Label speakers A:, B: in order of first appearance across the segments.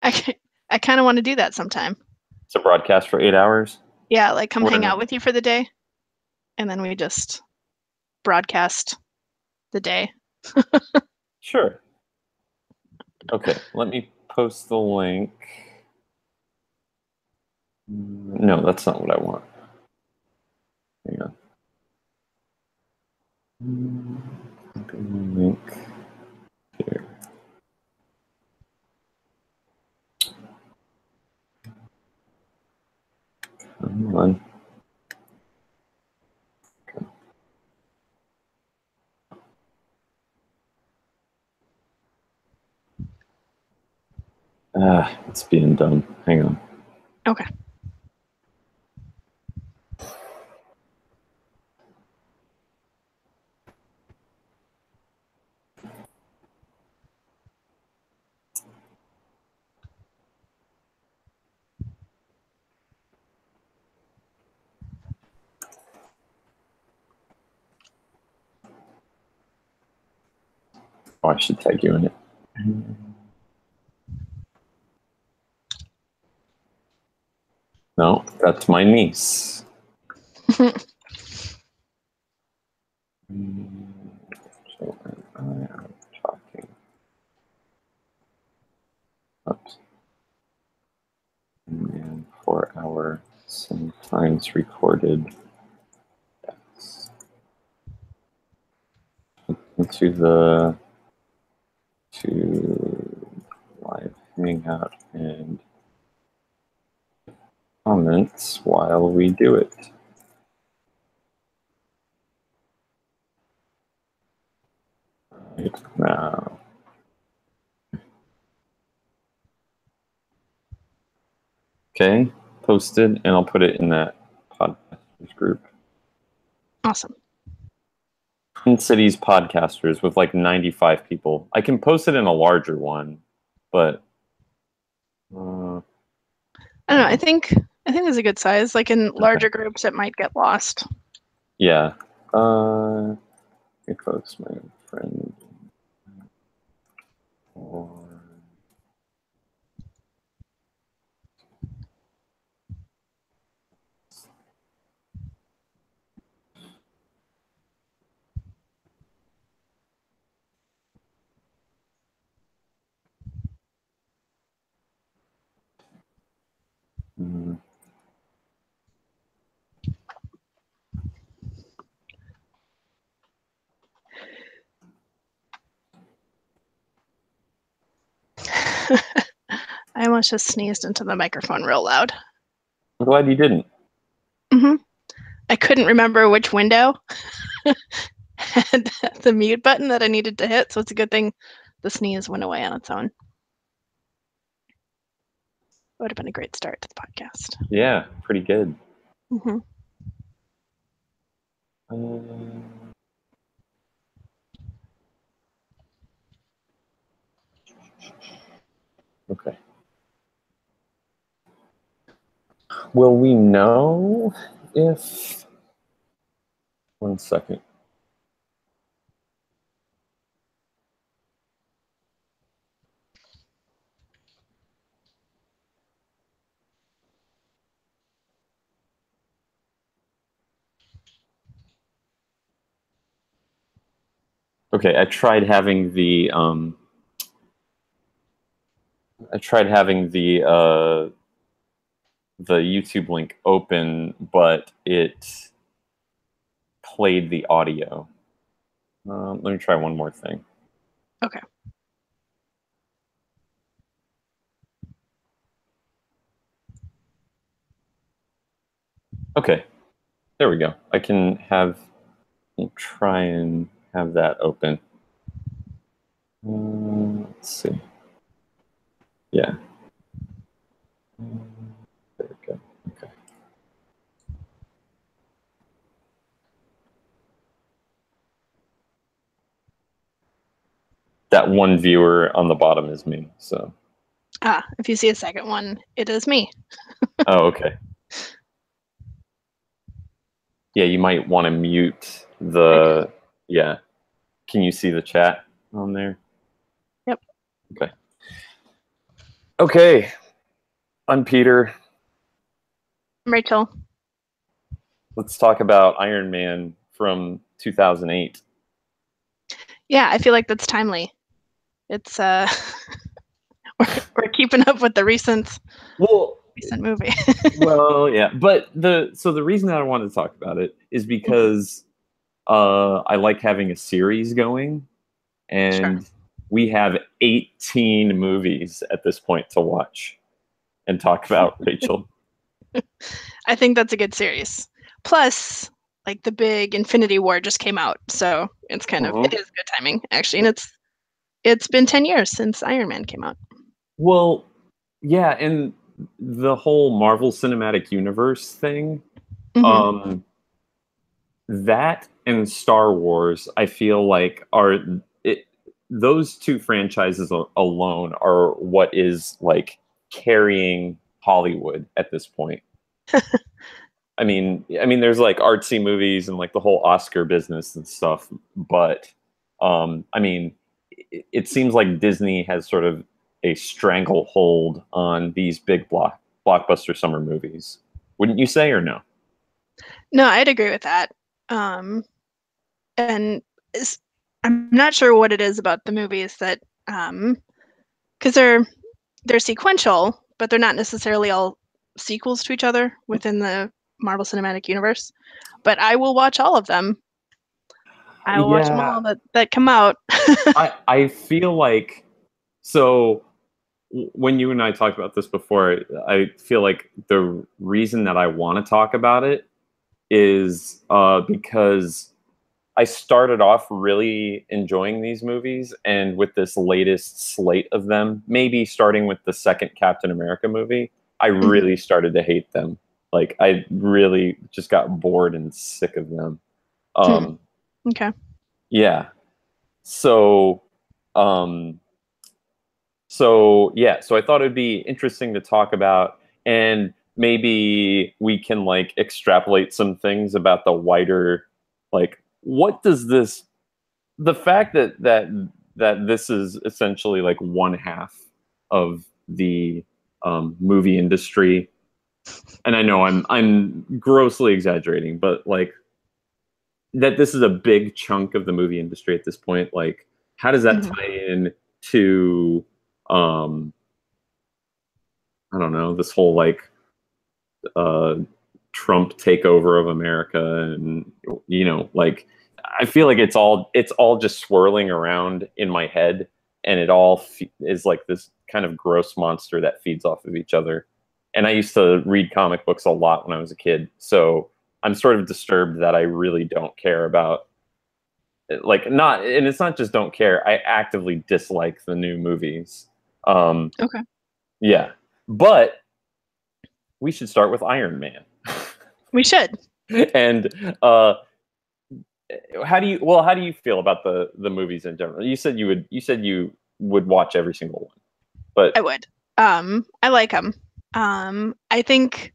A: I kind of want to do that sometime.
B: It's a broadcast for 8 hours.
A: Yeah, like come hang
B: Where
A: out with you for the day, and then we just broadcast the day.
B: Sure. Okay, let me post the link. No, that's not what I want. Hang on. Link here. Come on. Okay. It's being done. Hang on.
A: Okay.
B: Oh, I should tag you in it. No, that's my niece. So I am talking. Oops. And 4 hour sometimes recorded. Yes. Into the live hangout and comments while we do it. Right now. Okay, posted, and I'll put it in that podcasters group.
A: Awesome.
B: Twin Cities podcasters with like 95 people. I can post it in a larger one, but
A: I don't know. I think it's a good size. Like in larger groups, it might get lost.
B: Yeah. Hey folks, my friend.
A: I almost just sneezed into the microphone real loud.
B: I'm glad you didn't.
A: I couldn't remember which window had the mute button that I needed to hit, so it's a good thing the sneeze went away on its own. It would have been a great start to the podcast.
B: Yeah, pretty good. Okay. Will we know if... One second. Okay, I tried having the YouTube link open, but it played the audio. Let me try one more thing.
A: Okay.
B: Okay, there we go. I can try and have that open. Let's see. Yeah. There we go. Okay. That one viewer on the bottom is me, so.
A: If you see a second one, it is me.
B: Oh, okay. Yeah, you might want to mute the, yeah. Can you see the chat on there?
A: Yep.
B: Okay. Okay, I'm Peter.
A: Rachel.
B: Let's talk about Iron Man from 2008.
A: Yeah, I feel like that's timely. It's we're keeping up with the
B: Well,
A: recent movie.
B: yeah, but the reason that I wanted to talk about it is because I like having a series going,
A: Sure.
B: and we have 18 movies at this point to watch and talk about, Rachel.
A: I think that's a good series. Plus, like the big Infinity War just came out, so it
B: Mhm.
A: is good timing actually, and it's been 10 years since Iron Man came out.
B: Well, yeah, and the whole Marvel Cinematic Universe thing,
A: Hmm.
B: um, that and Star Wars, I feel like are it, those two franchises alone are what is like carrying Hollywood at this point. I mean, there's like artsy movies and like the whole Oscar business and stuff, but I mean, it seems like Disney has sort of a stranglehold on these big blockbuster summer movies. Wouldn't you say, or no?
A: No, I'd agree with that. Um, and is, I'm not sure what it is about the movies that because they're sequential, but they're not necessarily all sequels to each other within the Marvel Cinematic Universe. But I will watch all of them. I will watch them
B: Yeah,
A: all that come out.
B: I feel like so when you and I talked about this before, I feel like the reason that I want to talk about it is because I started off really enjoying these movies, and with this latest slate of them, maybe starting with the second Captain America movie, I
A: Mhm.
B: really started to hate them. Like I really just got bored and sick of them.
A: Hmm.
B: Um,
A: Okay.
B: yeah. So, um, so I thought it'd be interesting to talk about, and maybe we can like extrapolate some things about the wider, like, what does this the fact that this is essentially like one half of the movie industry, and I know I'm grossly exaggerating, but like that this is a big chunk of the movie industry at this point. Like, how does that
A: Hmm.
B: tie in to um, I don't know, this whole like uh, Trump takeover of America, and like I feel like it's all just swirling around in my head, and it all is like this kind of gross monster that feeds off of each other. And I used to read comic books a lot when I was a kid, so I'm sort of disturbed that I really don't care about, like, not, and it's not just don't care, I actively dislike the new movies. Um,
A: Okay.
B: yeah, but we should start with Iron Man.
A: We should.
B: And how do you feel about the movies in general? You said you would watch every single one, but
A: I would. I like them. I think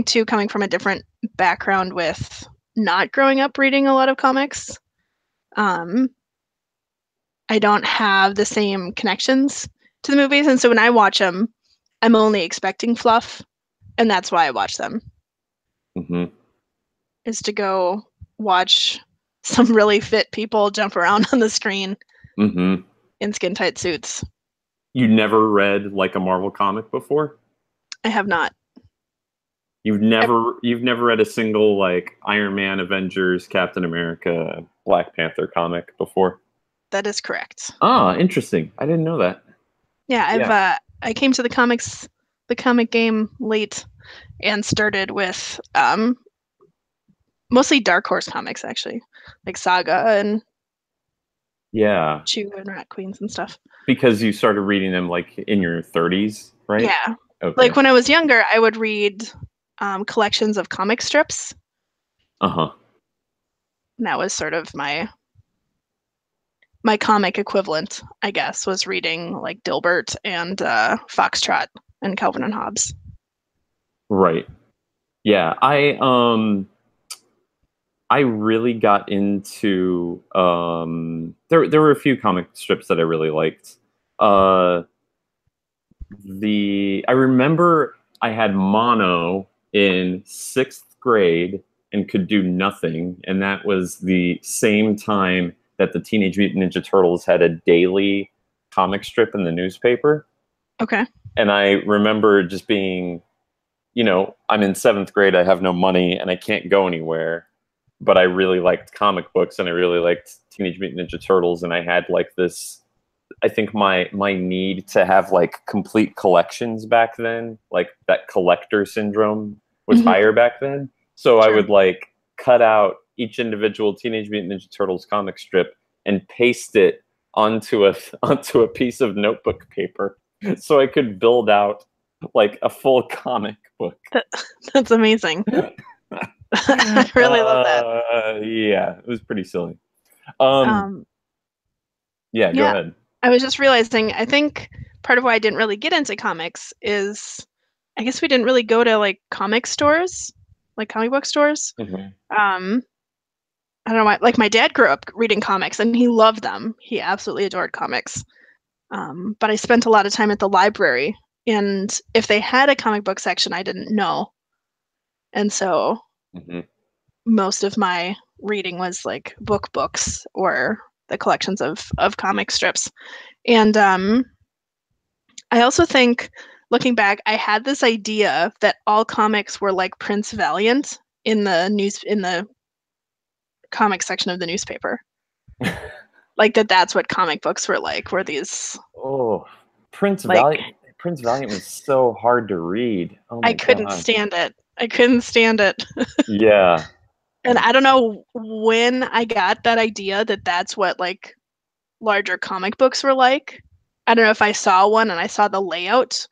A: too, coming from a different background with not growing up reading a lot of comics, um, I don't have the same connections to the movies, and so when I watch them, I'm only expecting fluff, and that's why I watch them,
B: mhm.
A: is to go watch some really fit people jump around on the screen
B: Mhm.
A: in skin tight suits.
B: You never read like a Marvel comic before?
A: I have not. I,
B: You've never read a single like Iron Man, Avengers, Captain America, Black Panther comic before?
A: that is correct.
B: Ah, interesting. I didn't know that.
A: Yeah,
B: Yeah.
A: I came to the comic game late and started with mostly Dark Horse comics actually, like Saga and
B: Yeah.
A: Chew and Rat Queens and stuff.
B: Because you started reading them like in your 30s, right?
A: Yeah, like
B: Okay.
A: when I was younger, I would read collections of comic strips.
B: Uh-huh.
A: And that was sort of my comic equivalent, I guess, was reading like Dilbert and Foxtrot and Calvin and Hobbes.
B: Right. Yeah, I really got into there were a few comic strips that I really liked. Uh I remember I had mono in 6th grade and could do nothing, and that was the same time that the Teenage Mutant Ninja Turtles had a daily comic strip in the newspaper.
A: Okay.
B: And I remember just being, I'm in 7th grade, I have no money, and I can't go anywhere. But I really liked comic books, and I really liked Teenage Mutant Ninja Turtles, and I had like this. I think my need to have like complete collections back then, like that collector syndrome, was
A: Hmm.
B: higher back then. So I
A: Sure.
B: would like cut out each individual Teenage Mutant Ninja Turtles comic strip and paste it onto a onto a piece of notebook paper, so I could build out like a full comic book.
A: That, that's amazing. I really love that.
B: Yeah, it was pretty silly. Um,
A: Um,
B: yeah, go
A: yeah,
B: ahead.
A: I was just realizing, I think part of why I didn't really get into comics is I guess we didn't really go to like comic stores, like comic book stores.
B: Mhm.
A: Um, I don't know why, like my dad grew up reading comics and he loved them. He absolutely adored comics. But I spent a lot of time at the library, and if they had a comic book section, I didn't know. And so
B: Mhm.
A: most of my reading was like books or the collections of comic strips. And I also think, looking back, I had this idea that all comics were like Prince Valiant in the comic section of the newspaper. Like that's what comic books were like, were these
B: Oh, Prince
A: like
B: Valiant. Prince Valiant was so hard to read. Oh
A: I
B: my
A: couldn't
B: god.
A: stand it. I couldn't stand it.
B: Yeah.
A: And I don't know when I got that idea that that's what like larger comic books were like. I don't know if I saw one and I saw the layout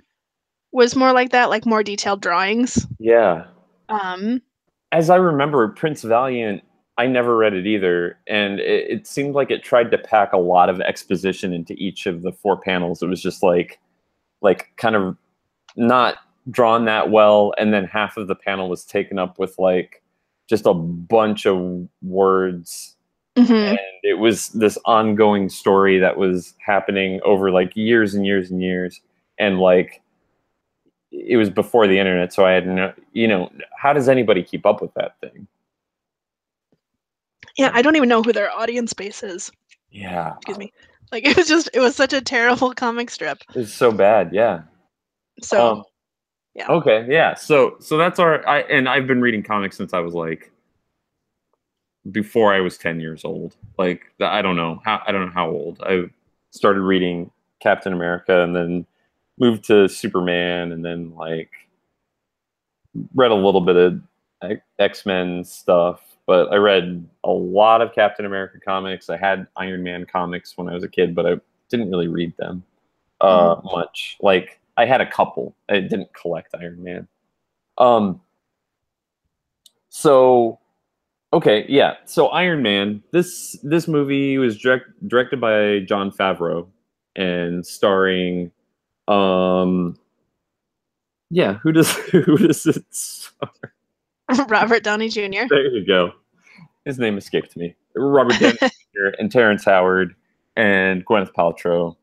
A: was more like that, like more detailed drawings.
B: Yeah.
A: Um,
B: As I remember, Prince Valiant, I never read it either, and it seemed like it tried to pack a lot of exposition into each of the 4 panels. It was just like kind of not drawn that well, and then half of the panel was taken up with like just a bunch of words,
A: mhm.
B: and it was this ongoing story that was happening over like years and years and years, and like it was before the internet, so I had no, how does anybody keep up with that thing?
A: Yeah, I don't even know who their audience base is.
B: Yeah,
A: Excuse me. Like it was such a terrible comic strip.
B: it's so bad. Yeah.
A: So,
B: Um.
A: yeah.
B: Okay. Yeah. So that's and I've been reading comics since I was like before I was 10 years old. Like I don't know how old. I started reading Captain America and then moved to Superman and then like read a little bit of X-Men stuff, but I read a lot of Captain America comics. I had Iron Man comics when I was a kid, but I didn't really read them
A: Mhm.
B: much. Like I had a couple. I didn't collect Iron Man. Um, so okay, yeah. So Iron Man. This movie was directed by Jon Favreau and starring um yeah, who does it star?
A: Robert Downey Jr.,
B: There you go. His name escaped me. Robert Downey Jr. and Terrence Howard and Gwyneth Paltrow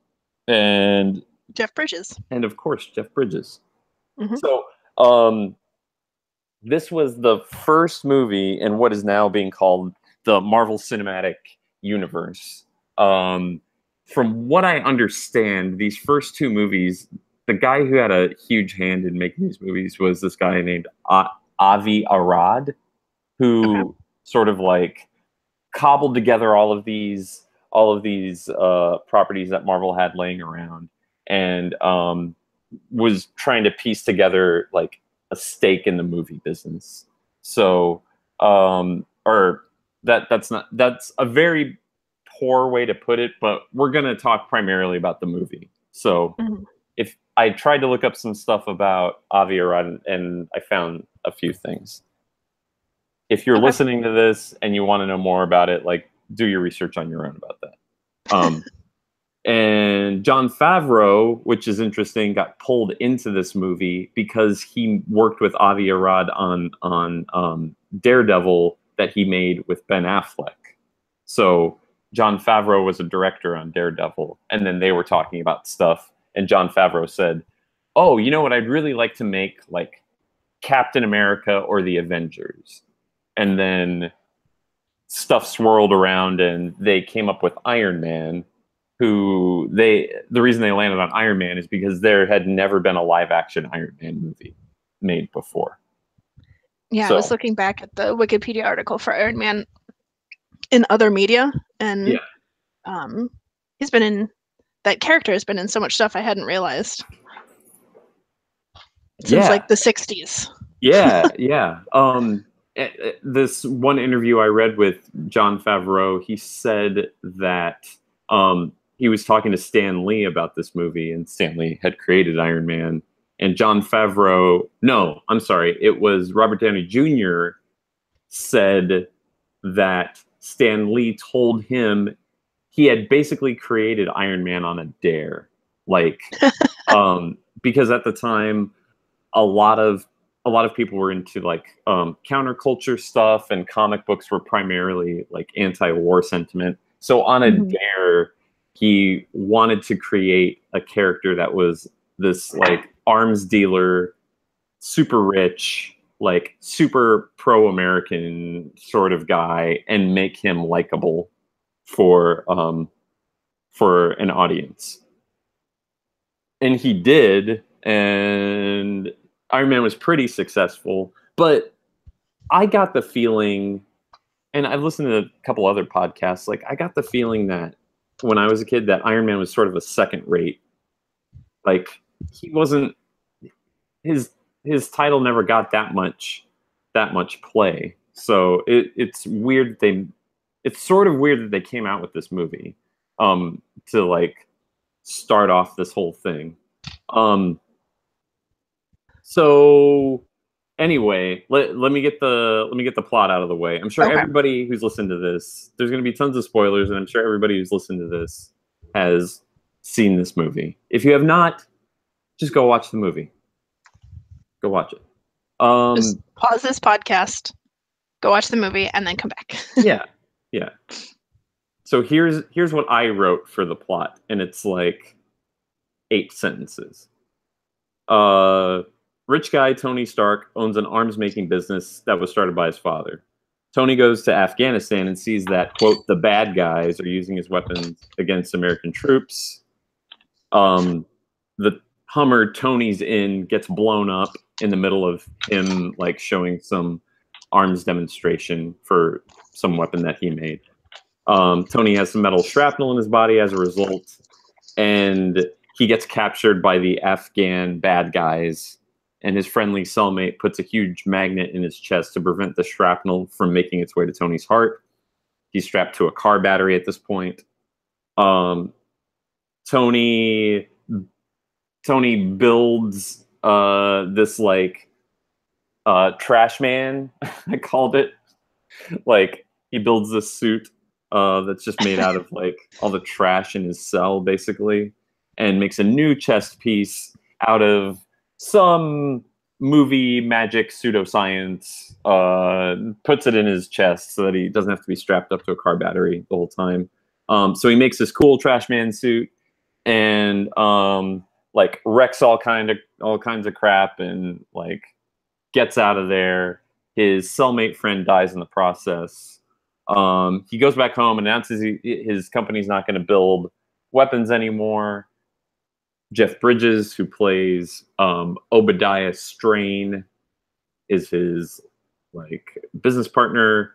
B: and
A: Jeff Bridges.
B: of course Jeff Bridges.
A: Hmm.
B: So um this was the first movie in what is now being called the Marvel Cinematic Universe. Um, from what I understand, these first 2 movies, the guy who had a huge hand in making these movies was this guy named Avi Arad,
A: Okay.
B: who sort of like cobbled together all of these properties that Marvel had laying around, and was trying to piece together like a stake in the movie business. So, or that's a very poor way to put it, but we're going to talk primarily about the movie. So,
A: Mhm.
B: if I tried to look up some stuff about Avi Arad, and I found a few things. If you're
A: Okay.
B: listening to this and you want to know more about it, like do your research on your own about that. And Jon Favreau, which is interesting, got pulled into this movie because he worked with Avi Arad on Daredevil that he made with Ben Affleck. So Jon Favreau was a director on Daredevil, and then they were talking about stuff, and Jon Favreau said, oh, you know what? I'd really like to make like Captain America or the Avengers. And then stuff swirled around and they came up with Iron Man, who the reason they landed on Iron Man is because there had never been a live action Iron Man movie made before.
A: Yeah, I was
B: So
A: looking back at the Wikipedia article for Iron Man in other media,
B: yeah,
A: and um, he's been in that character has been in so much stuff I hadn't realized since
B: yeah,
A: like the 60s.
B: yeah. This one interview I read with Jon Favreau, he said that he was talking to Stan Lee about this movie, and Stan Lee had created Iron Man. And Jon Favreau, no, I'm sorry, it was Robert Downey Jr. said that Stan Lee told him he had basically created Iron Man on a dare, like, because at the time a lot of people were into like counterculture stuff, and comic books were primarily like anti-war sentiment. So on a
A: Mhm.
B: dare, he wanted to create a character that was this like arms dealer, super rich, like super pro-American sort of guy, and make him likable for an audience. And he did, and Iron Man was pretty successful. But I got the feeling, and I've listened to a couple other podcasts, like I got the feeling that when I was a kid, that Iron Man was sort of a second rate. Like he wasn't his title never got that much play. So it's weird that it's sort of weird that they came out with this movie to like start off this whole thing. Um, so anyway, let me get the plot out of the way. I'm sure
A: Okay.
B: everybody who's listened to this, there's going to be tons of spoilers, and I'm sure everybody who's listened to this has seen this movie. If you have not, just go watch the movie. Go watch it.
A: Just pause this podcast, go watch the movie, and then come back.
B: Yeah, yeah. So here's what I wrote for the plot, and it's like 8 sentences. Uh, Rich guy Tony Stark owns an arms making business that was started by his father. Tony goes to Afghanistan and sees that, quote, the bad guys are using his weapons against American troops. The Hummer Tony's in gets blown up in the middle of him like showing some arms demonstration for some weapon that he made. Tony has some metal shrapnel in his body as a result, and he gets captured by the Afghan bad guys, and his friendly cellmate puts a huge magnet in his chest to prevent the shrapnel from making its way to Tony's heart. He's strapped to a car battery at this point. Tony builds this like trash man, I called it. Like he builds this suit that's just made out of like all the trash in his cell, basically, and makes a new chest piece out of some movie magic pseudoscience. Puts it in his chest so that he doesn't have to be strapped up to a car battery the whole time. So he makes this cool trash man suit, and like wrecks all kinds of crap, and like gets out of there. His cellmate friend dies in the process. He goes back home and announces his company's not going to build weapons anymore. Jeff Bridges, who plays Obadiah Strain, is his like business partner.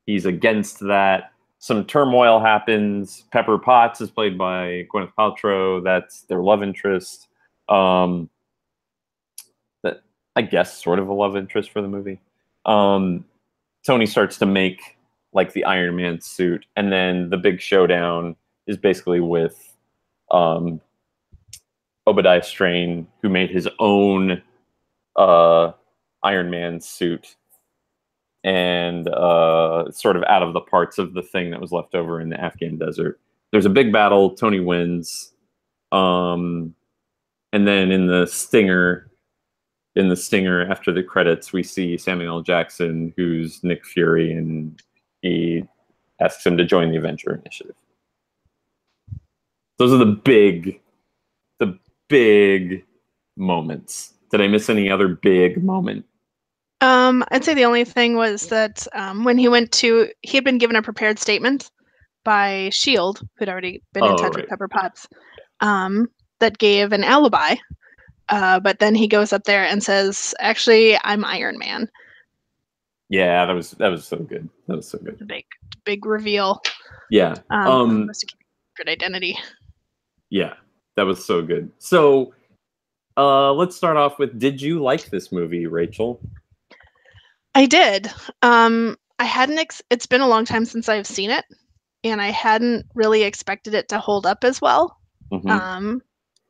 B: He's against that. Some turmoil happens. Pepper Potts is played by Gwyneth Paltrow. That's their love interest. That I guess sort of a love interest for the movie. Tony starts to make like the Iron Man suit, and then the big showdown is basically with Obadiah Strain, who made his own Iron Man suit, and sort of out of the parts of the thing that was left over in the Afghan desert. There's a big battle. Tony wins, and then in the stinger after the credits, we see Samuel L. Jackson, who's Nick Fury, and he asks him to join the Avenger Initiative. Those are the big moments? Did I miss any other big moment?
A: I'd say the only thing was that when he had been given a prepared statement by Shield, who'd already been in
B: Oh,
A: touch with
B: right.
A: Pepper Potts, um, that gave an alibi. But then he goes up there and says, "Actually, I'm Iron Man."
B: Yeah, that was so good. That was so good.
A: It's a big reveal.
B: Yeah.
A: Supposed to keep a secret identity.
B: Yeah, that was so good. So, let's start off with, did you like this movie, Rachel?
A: I did. I hadn't. It's been a long time since I've seen it, and I hadn't really expected it to hold up as well.
B: Mm-hmm.
A: Um,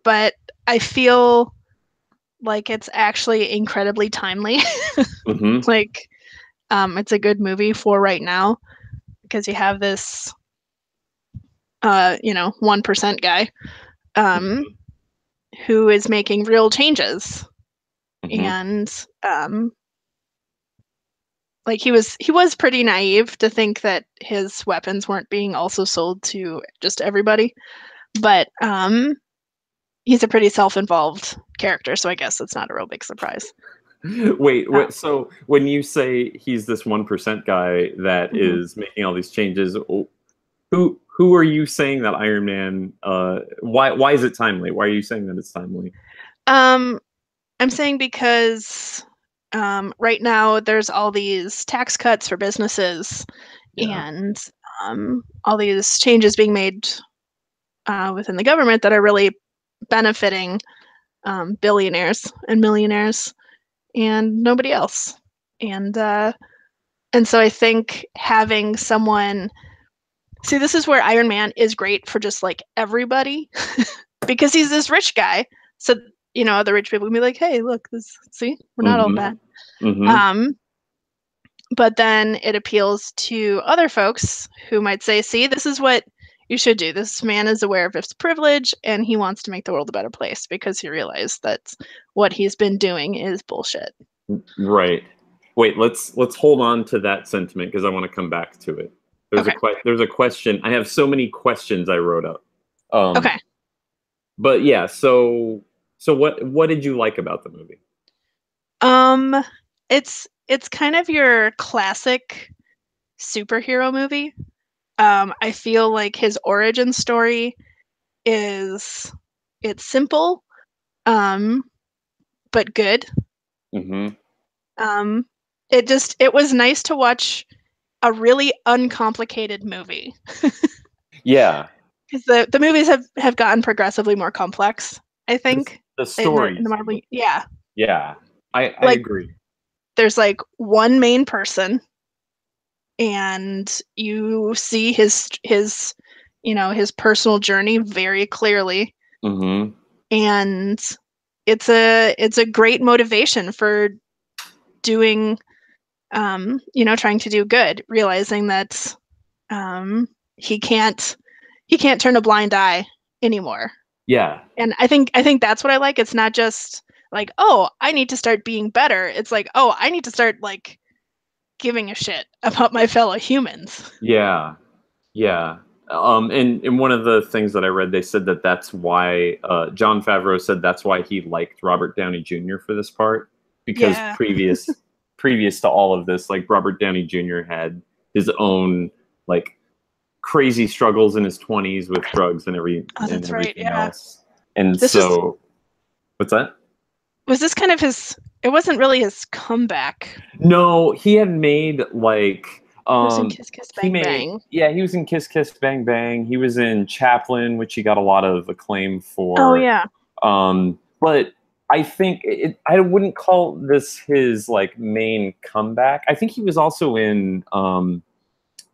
A: but I feel like it's actually incredibly timely.
B: Mm-hmm.
A: Like, it's a good movie for right now because you have this, 1% guy, um, who is making real changes,
B: Mm-hmm.
A: and like he was pretty naive to think that his weapons weren't being also sold to just everybody, but he's a pretty self-involved character, so I guess it's not a real big surprise.
B: Wait,
A: Uh,
B: wait, so when you say he's this 1% guy that
A: mhm.
B: is making all these changes, who are you saying that Iron Man why is it timely? Why are you saying that it's timely?
A: Um, I'm saying because right now there's all these tax cuts for businesses
B: Yeah.
A: and all these changes being made within the government that are really benefiting billionaires and millionaires and nobody else. And and so I think having someone see this is where Iron Man is great for just like everybody because he's this rich guy. So the rich people can be like, hey, look, this see, we're not all
B: Mm-hmm.
A: bad.
B: Mm-hmm.
A: Um, but then it appeals to other folks who might say, see, this is what you should do. This man is aware of his privilege and he wants to make the world a better place because he realized that what he's been doing is bullshit.
B: Right. Wait, let's hold on to that sentiment because I want to come back to it. There's a
A: Okay.
B: there's a question. I have so many questions I wrote up. Um,
A: Okay.
B: but yeah, so what did you like about the movie?
A: Um, it's kind of your classic superhero movie. I feel like his origin story is it's simple, um, but good.
B: Mm-hmm.
A: Um, it was nice to watch a really uncomplicated movie
B: Yeah,
A: because the movies have gotten progressively more complex, I
B: the,
A: think,
B: the
A: in the
B: stories.
A: Marvel. Yeah,
B: Yeah, I
A: like
B: agree.
A: there's like one main person, and you see his personal journey very clearly,
B: Mm-hmm.
A: and it's a great motivation for doing trying to do good, realizing that um, he can't turn a blind eye anymore.
B: Yeah,
A: And I think that's what I like. It's not just like, oh, I need to start being better. It's like, oh, I need to start like giving a shit about my fellow humans.
B: yeah, yeah. And one of the things that I read, they said that that's why John Favreau said that's why he liked Robert Downey Jr. for this part because
A: Yeah.
B: previous to all of this, like Robert Downey Jr. had his own like crazy struggles in his 20s with drugs
A: Oh,
B: and
A: that's right.
B: everything
A: Yeah.
B: else. And
A: This was
B: so, what's that?
A: was this kind of his it wasn't really his comeback.
B: No, he had made like
A: He was in Kiss Kiss
B: he
A: Bang
B: made
A: Bang.
B: yeah, he was in Kiss Kiss Bang Bang. He was in Chaplin, which he got a lot of acclaim
A: Oh
B: for.
A: yeah.
B: But I think I wouldn't call this his like main comeback. I think he was also in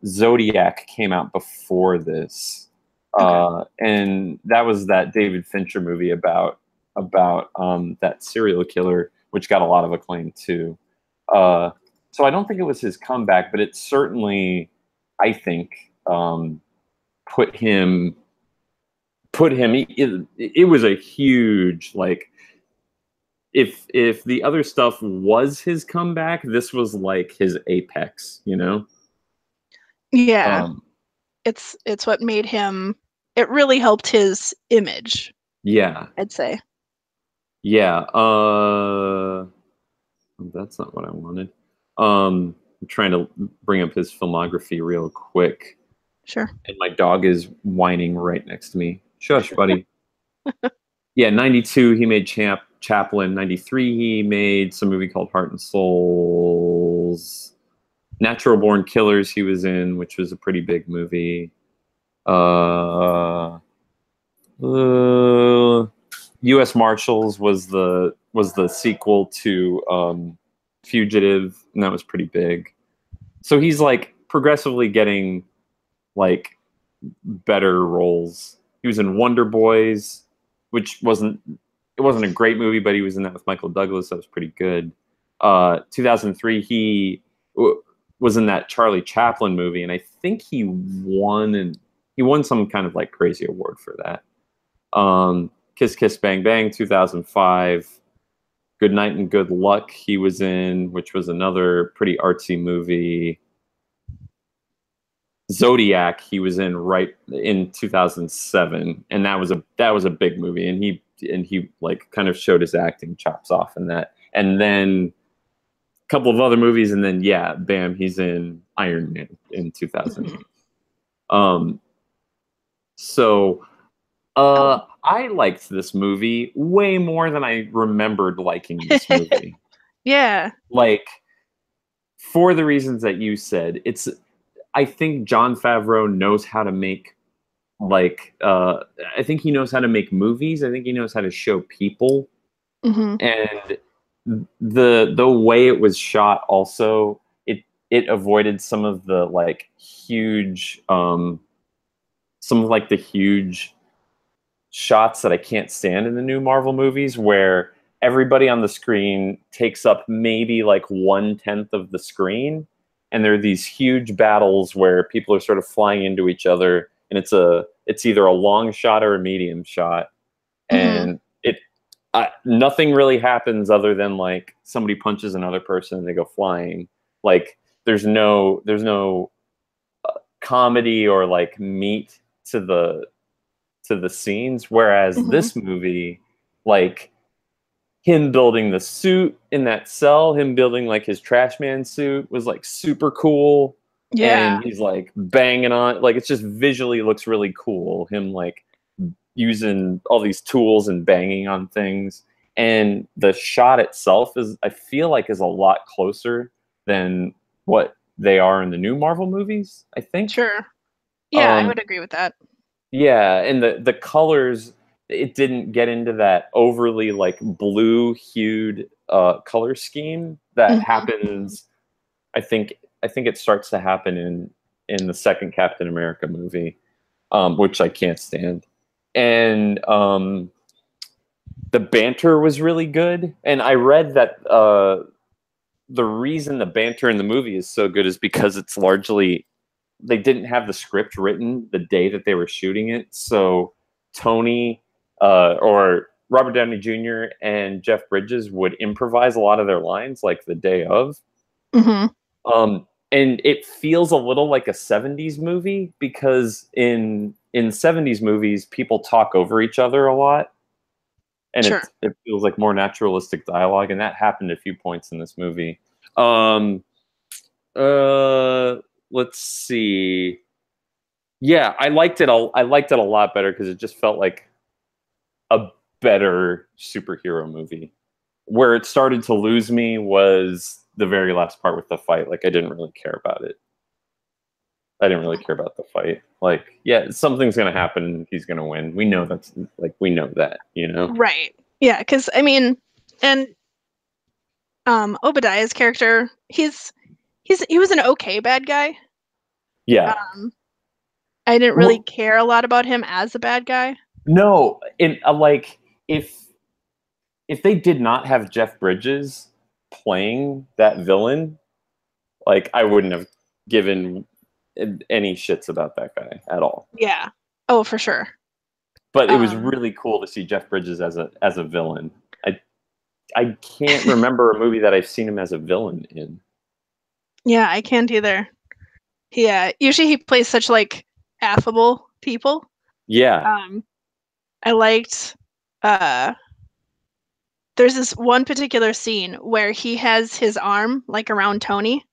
B: Zodiac came out before this.
A: Okay.
B: And that was that David Fincher movie about that serial killer, which got a lot of acclaim too. Uh, so I don't think it was his comeback, but it certainly, I think, put him put him. It was a huge like if the other stuff was his comeback, this was like his apex, you know?
A: Yeah.
B: Um,
A: It's what made him it really helped his image,
B: yeah,
A: I'd say.
B: Yeah. That's not what I wanted. I'm trying to bring up his filmography real quick,
A: Sure.
B: and my dog is whining right next to me. Shush, buddy. Yeah, 92 he made Chaplin. 93 he made some movie called Heart and Souls. Natural Born Killers he was in, which was a pretty big movie. Uh, uh U.S. Marshals was the sequel to Fugitive, and that was pretty big. So he's like progressively getting like better roles. He was in Wonder Boys, which wasn't a great movie, but he was in that with Michael Douglas. That was pretty good. 2003, was in that Charlie Chaplin movie, and I think he won some kind of like crazy award for that. Kiss Kiss Bang Bang, 2005. Good Night and Good Luck he was in, which was another pretty artsy movie. Zodiac he was in right in 2007, and that was a big movie, and he like kind of showed his acting chops off in that. And then a couple of other movies, and then yeah, bam, he's in Iron Man in 2008. Um so
A: Oh.
B: I liked this movie way more than I remembered liking this movie.
A: Yeah.
B: Like, for the reasons that you said, I think Jon Favreau knows how to make like I think he knows how to make movies. I think he knows how to show people,
A: Hmm.
B: and the way it was shot also, it avoided some of the like huge some of like the huge shots that I can't stand in the new Marvel movies, where everybody on the screen takes up maybe like 1/10 of the screen, and there are these huge battles where people are sort of flying into each other, and it's either a long shot or a medium shot,
A: Hmm.
B: and nothing really happens other than like somebody punches another person and they go flying. Like there's no comedy or like meat to the scenes, whereas
A: Hmm.
B: this movie, like him building the suit in that cell, him building like his trash man suit was like super cool,
A: Yeah.
B: and he's like banging on, like it's just visually looks really cool, him like using all these tools and banging on things. And the shot itself is, I feel like, is a lot closer than what they are in the new Marvel movies, I think.
A: Sure. Yeah, I
B: um
A: would agree with that.
B: yeah, and the colors, it didn't get into that overly like blue hued color scheme that
A: Hmm.
B: happens. I think it starts to happen in the second Captain America movie, which I can't stand. And the banter was really good, and I read that the reason the banter in the movie is so good is because it's largely, they didn't have the script written the day that they were shooting it. So Tony or Robert Downey Jr. and Jeff Bridges would improvise a lot of their lines like the day of.
A: Hmm.
B: And it feels a little like a 70s movie, because in 70s movies people talk over each other a lot, and
A: Sure.
B: it feels like more naturalistic dialogue, and that happened a few points in this movie. Um, uh, let's see. Yeah, I liked it a lot better because it just felt like a better superhero movie. Where it started to lose me was the very last part with the fight. Like, I didn't really care about it. I didn't really care about the fight. Like, yeah, something's gonna happen. He's gonna win. We know that's like, we know that, you know.
A: Right. Yeah, because I mean, and Obadiah's character, he was an okay bad guy.
B: Yeah.
A: Um, I didn't really
B: Well,
A: care a lot about him as a bad guy.
B: no, in like, if they did not have Jeff Bridges playing that villain, like I wouldn't have given any shits about that guy at all.
A: Yeah. Oh, for sure.
B: But it was
A: Um,
B: really cool to see Jeff Bridges as a villain. I I can't remember a movie that I've seen him as a villain in.
A: yeah, I can't either. Yeah, usually he plays such like affable people.
B: Yeah.
A: Um, I liked uh there's this one particular scene where he has his arm like around Tony,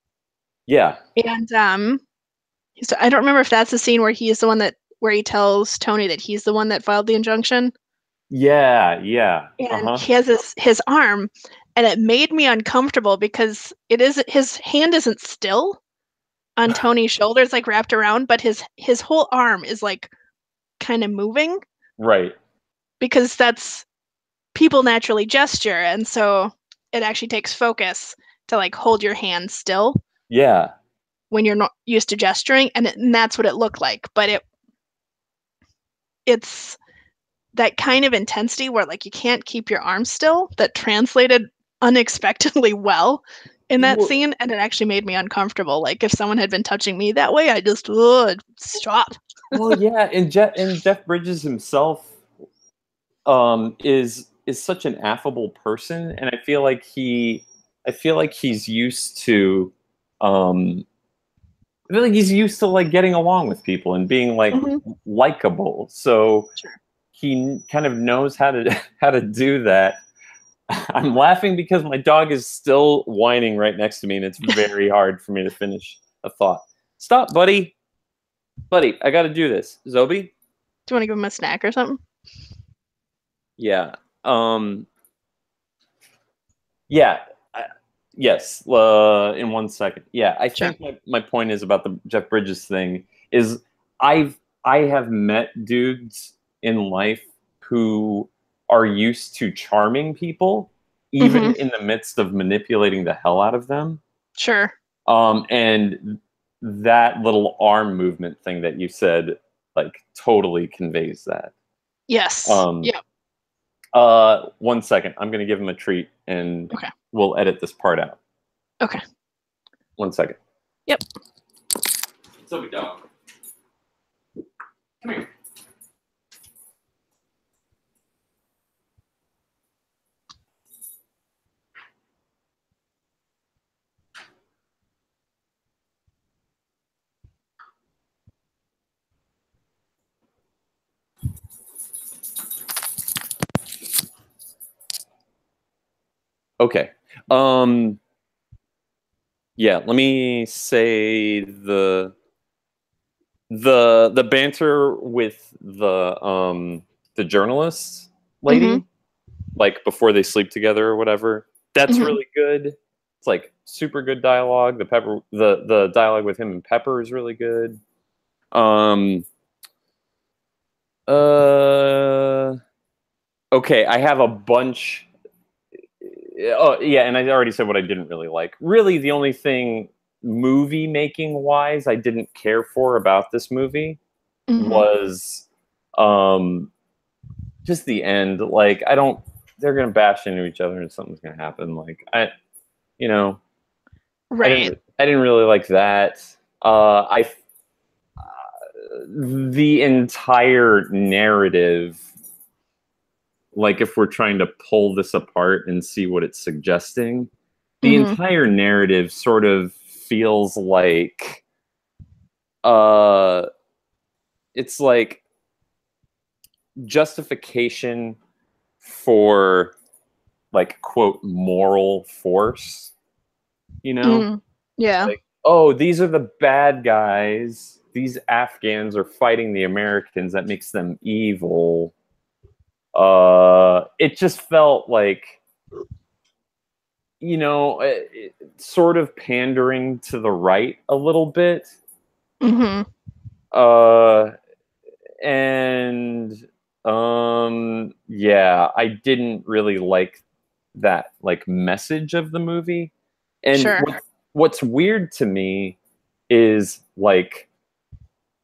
B: Yeah.
A: and so I don't remember if that's the scene where he is the one that where he tells Tony that he's the one that filed the injunction,
B: Yeah, yeah.
A: and
B: Uh-huh.
A: he has his arm, and it made me uncomfortable because it is his hand isn't still on Tony's shoulders like wrapped around, but his whole arm is like kind of moving
B: Right.
A: because that's people naturally gesture, and so it actually takes focus to like hold your hand still
B: Yeah.
A: when you're not used to gesturing, and that's what it looked like. But it's that kind of intensity where like you can't keep your arm still that translated unexpectedly well in that
B: Well,
A: scene, and it actually made me uncomfortable. Like if someone had been touching me that way, I just would stop.
B: well, yeah, and Jeff Bridges himself is such an affable person, and I feel like he's used to um I feel like he's used to like getting along with people and being like
A: Hmm.
B: likable. So
A: Sure.
B: he kind of knows how to how to do that. I'm laughing because my dog is still whining right next to me, and it's very hard for me to finish a thought. Stop, buddy. Buddy, I got to do this. Zobi?
A: Do you want to give him a snack or something?
B: Yeah. Um yeah. Yes, in 1 second. Yeah, I
A: Sure.
B: think my point is about the Jeff Bridges thing is I have met dudes in life who are used to charming people,
A: Hmm.
B: even in the midst of manipulating the hell out of them.
A: Sure.
B: And that little arm movement thing that you said, like, totally conveys that.
A: Yes.
B: Um,
A: Yep.
B: 1 second. I'm gonna give him a treat, and
A: Okay.
B: we'll edit this part out.
A: Okay.
B: 1 second.
A: Yep.
B: So we dog. Come here. Okay. Yeah, let me say the banter with the journalist
A: Hmm.
B: lady, like before they sleep together or whatever. That's
A: Hmm.
B: really good. It's like super good dialogue. The dialogue with him and Pepper is really good. Um uh okay, I have a bunch. Oh yeah, and I already said what I didn't really like. Really, the only thing movie making wise I didn't care for about this movie
A: Hmm.
B: was um just the end. Like I don't they're gonna bash into each other and something's gonna happen. Like you know,
A: Right.
B: I didn't really like that. I the entire narrative, like if we're trying to pull this apart and see what it's suggesting, the
A: Hmm.
B: entire narrative sort of feels like uh it's like justification for like quote moral force, you know?
A: Mm. Yeah.
B: Like, oh, these are the bad guys. These Afghans are fighting the Americans. That makes them evil. It just felt like, sort of pandering to the right a little bit.
A: Hmm.
B: Uh, and yeah, I didn't really like that like message of the movie. And
A: Sure.
B: what's weird to me is like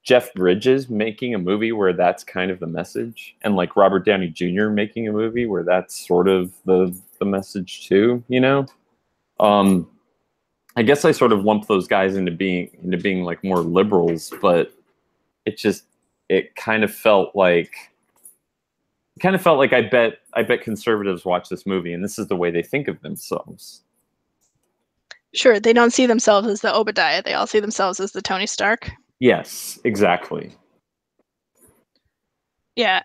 B: Jeff Bridges making a movie where that's kind of the message, and like Robert Downey Jr. making a movie where that's sort of the message too, you know? Um I guess I sort of lump those guys into being like more liberals, but it just it kind of felt like I bet conservatives watch this movie and this is the way they think of themselves.
A: Sure. They don't see themselves as the Obadiah. They all see themselves as the Tony Stark.
B: Yes, exactly.
A: Yeah.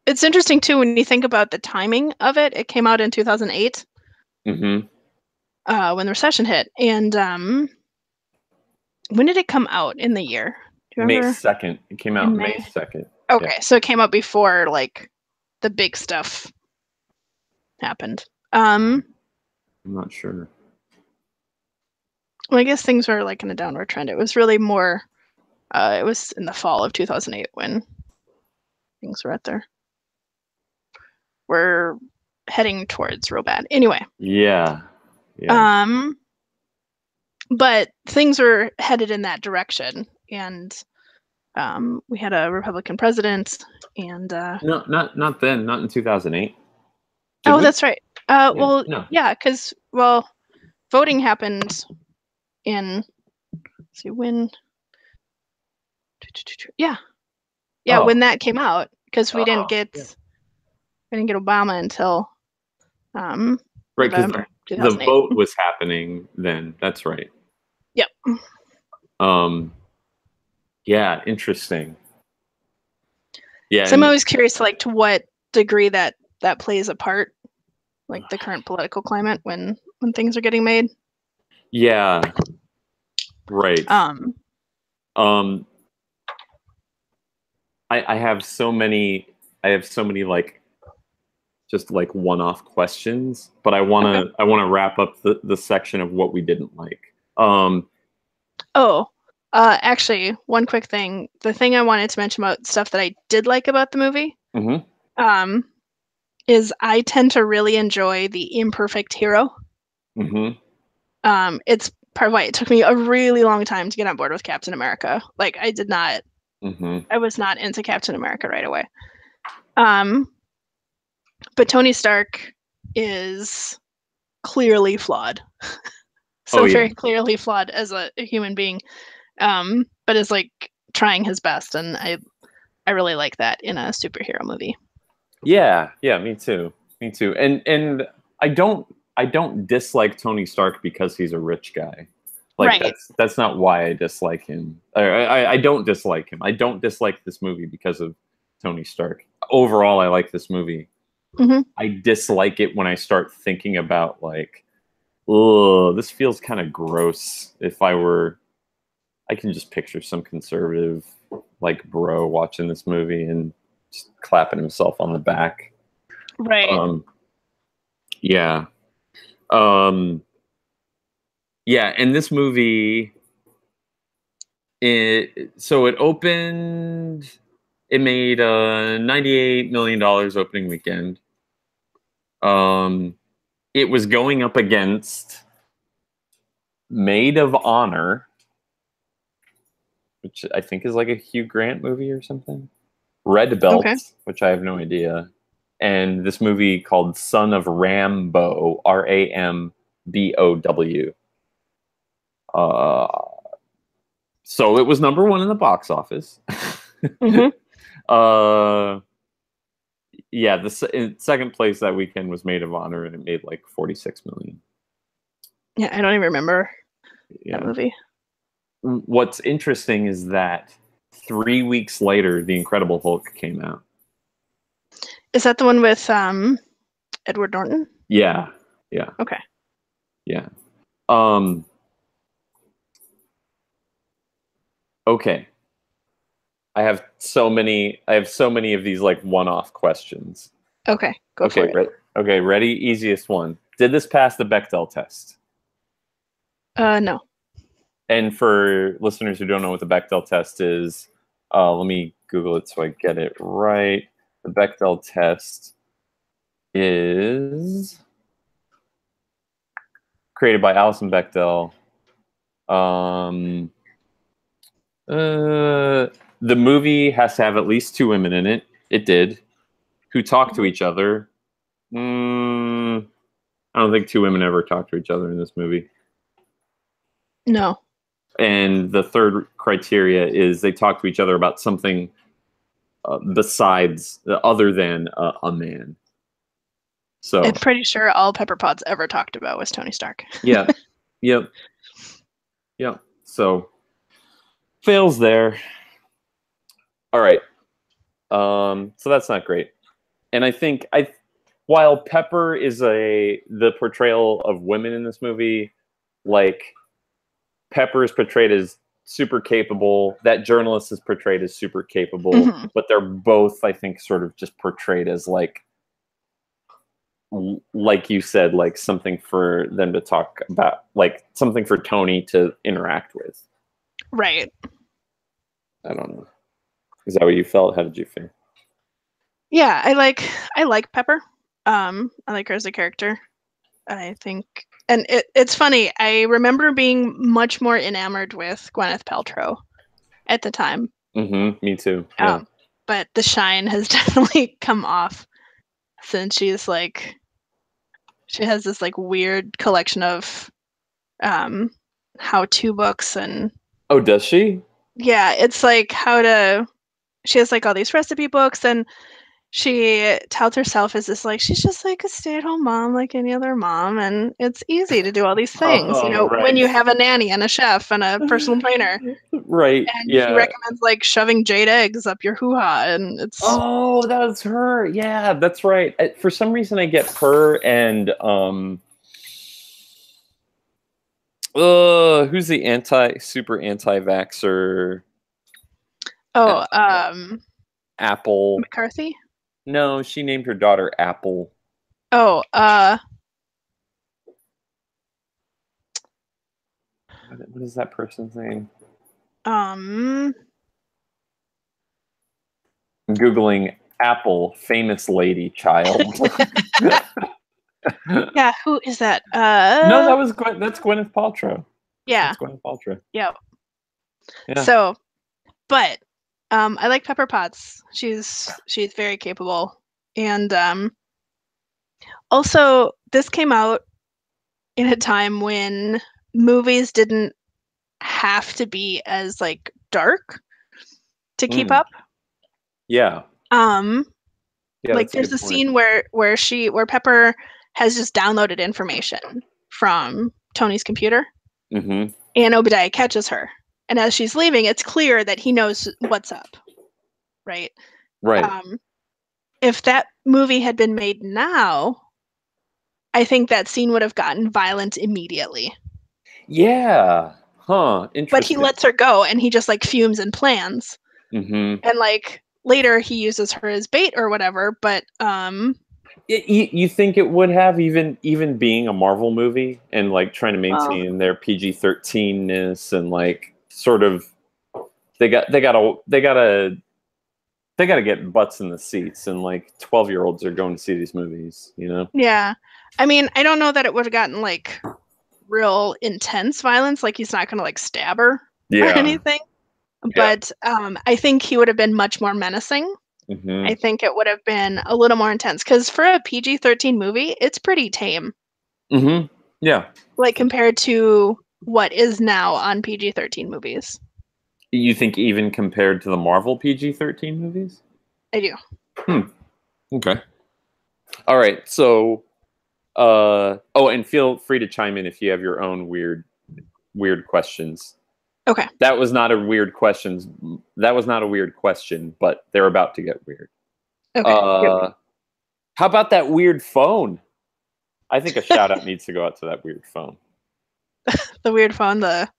A: It's interesting too when you think about the timing of it. It came out in 2008,
B: Mm-hmm.
A: when the recession hit. And when did it come out in the year? Do you
B: May
A: remember?
B: 2nd. It came out
A: In
B: May
A: May.
B: 2nd. Yeah.
A: Okay, so it came out before like the big stuff happened.
B: I'm not sure.
A: Well, I guess things were like in a downward trend. It was really more. It was in the fall of 2008 when things were at their were heading towards real bad. Anyway,
B: Yeah. Yeah.
A: um, but things were headed in that direction, and we had a Republican president, and
B: No, not then. Not in 2008. Did
A: oh,
B: we?
A: that's right.
B: Yeah.
A: Well,
B: No.
A: yeah, because well, voting happened in. Let's see when. Yeah, yeah,
B: Oh.
A: when that came out, because
B: Oh. Yeah.
A: we didn't get Obama until
B: Right, because
A: November
B: the
A: 2008.
B: vote was happening then. That's right.
A: Yep.
B: Um. Yeah. Interesting. Yeah.
A: So I'm
B: And
A: always curious, like, to what degree that plays a part, like the current political climate when things are getting made.
B: yeah. Right.
A: Um,
B: Um. I have so many. I have so many like just like one-off questions, but
A: okay.
B: I wanna wrap up the section of what we didn't like. Um.
A: Oh, actually, one quick thing. The thing I wanted to mention about stuff that I did like about the movie,
B: Mhm.
A: um, is I tend to really enjoy the imperfect hero.
B: Mhm.
A: It's part of why it took me a really long time to get on board with Captain America. Like,
B: Mhm.
A: I was not into Captain America right away. Um, but Tony Stark is clearly flawed.
B: Oh
A: So
B: yeah.
A: very clearly flawed as a human being, but is like trying his best, and I really like that in a superhero movie.
B: Yeah, yeah, me too. Me too. And I don't dislike Tony Stark because he's a rich guy. Like
A: Right.
B: that's not why I dislike him. I don't dislike him. I don't dislike this movie because of Tony Stark. Overall, I like this movie.
A: Hmm.
B: I dislike it when I start thinking about like, oh, this feels kind of gross. If I were, I can just picture some conservative like bro watching this movie and just clapping himself on the back.
A: Right.
B: Um, yeah. Um, yeah, and this movie, it opened. It made $98 million opening weekend. Um, it was going up against Maid of Honor, which I think is like a Hugh Grant movie or something. Red
A: Okay.
B: Belt, which I have no idea, and this movie called Son of Rambo, Rambow. Uh, so it was number one in the box office.
A: Hmm.
B: uh, yeah, in second place that weekend was Maid of Honor, and it made like 46 million.
A: Yeah, I don't even remember that
B: Yeah.
A: movie.
B: What's interesting is that 3 weeks later, The Incredible Hulk came out.
A: Is that the one with Edward Norton?
B: Yeah, yeah,
A: Okay.
B: yeah. Um, okay. I have so many of these like one-off questions.
A: Okay. Go for
B: Okay,
A: it.
B: okay, ready? Easiest one. Did this pass the Bechdel test?
A: No.
B: And for listeners who don't know what the Bechdel test is, let me Google it so I get it right. The Bechdel test is created by Alison Bechdel. Um, the movie has to have at least two women in it. It did. Who talk to
A: Mhm.
B: each other. I don't think two women ever talk to each other in this movie.
A: No.
B: And the third criteria is they talk to each other about something besides, other than a man.
A: I'm
B: So,
A: pretty sure all Pepper Potts ever talked about was Tony Stark.
B: yeah, yep, yep. So, fails there. All right. So that's not great. And I think while Pepper is the portrayal of women in this movie, like Pepper is portrayed as super capable, that journalist is portrayed as super capable,
A: Mhm.
B: but they're both, I think, sort of just portrayed as like you said, like something for them to talk about, like something for Tony to interact with.
A: Right.
B: I don't know. Is that what you felt? How did you feel?
A: Yeah, I like Pepper. I like her as a character. I think, and it's funny. I remember being much more enamored with Gwyneth Paltrow at the time.
B: Me too. Yeah.
A: Um, but the shine has definitely come off since she has this like weird collection of um how-to books and
B: Oh, does she?
A: yeah, it's like she has like all these recipe books and she touts herself as this like she's just like a stay-at-home mom like any other mom and it's easy to do all these things,
B: Oh,
A: when
B: right.
A: you have a nanny and a chef and a personal trainer.
B: Right.
A: And she
B: Yeah.
A: recommends like shoving jade eggs up your hoo-ha and it's
B: Oh, that was her. Yeah, that's right. For some reason, I get her and who's the super anti-vaxxer? A-
A: oh,
B: Apple.
A: McCarthy.
B: No, she named her daughter Apple.
A: Oh,
B: What is that person's name?
A: um
B: I'm Googling Apple famous lady child.
A: yeah, who is that?
B: No, that's Gwyneth Paltrow.
A: Yeah,
B: That's Gwyneth Paltrow.
A: yeah.
B: Yeah.
A: So, but I like Pepper Potts. She's very capable. And also this came out in a time when movies didn't have to be as like dark to keep
B: Mm,
A: up.
B: yeah.
A: Um
B: Yeah,
A: like
B: that's a
A: there's
B: good
A: a
B: point.
A: scene where Pepper has just downloaded information from Tony's computer
B: Mm-hmm.
A: and Obadiah catches her. And as she's leaving, it's clear that he knows what's up, right?
B: Right.
A: Um, if that movie had been made now, I think that scene would have gotten violent immediately.
B: Yeah. Huh.
A: But he
B: Interesting.
A: lets her go and he just like fumes and plans.
B: Mm-hmm.
A: And like later he uses her as bait or whatever, but
B: You think it would have, even being a Marvel movie and like trying to
A: well,
B: maintain their PG-13ness and like sort of they gotta get butts in the seats, and like 12-year-olds are going to see these movies, you know?
A: yeah. I mean, I don't know that it would have gotten like real intense violence, like he's not gonna like stab her or
B: Yeah.
A: anything.
B: Yeah.
A: But I think he would have been much more menacing.
B: Mm-hmm.
A: I think it would have been a little more intense because for a PG-13 movie, it's pretty tame,
B: Mm-hmm. Yeah.
A: like compared to what is now on PG-13 movies.
B: You think even compared to the Marvel PG-13 movies?
A: I do.
B: Hmm. Okay. All right. So, oh, and feel free to chime in if you have your own weird questions.
A: Okay.
B: That was not a weird question. That was not a weird question, but they're about to get weird.
A: Okay. Yep.
B: Uh, how about that weird phone? I think a shout out needs to go out to that weird phone.
A: The weird phone.
B: The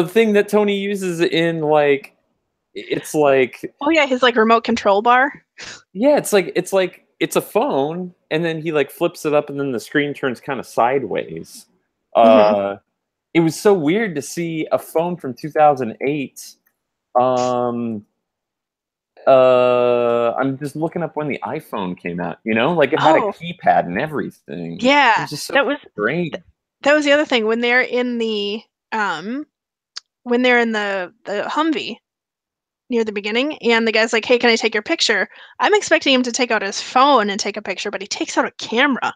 B: thing that Tony uses in like, it's like,
A: Oh yeah, his like remote control bar.
B: yeah, it's a phone, and then he like flips it up, and then the screen turns kind of sideways.
A: Hmm.
B: Uh, it was so weird to see a phone from 2008. Um, I'm just looking up when the iPhone came out. Like it had a
A: Oh
B: keypad and everything. It
A: yeah,
B: was just so
A: that was
B: strange.
A: that was the other thing when they're in the um when they're in the Humvee near the beginning, and the guy's like, "Hey, can I take your picture?" I'm expecting him to take out his phone and take a picture, but he takes out a camera.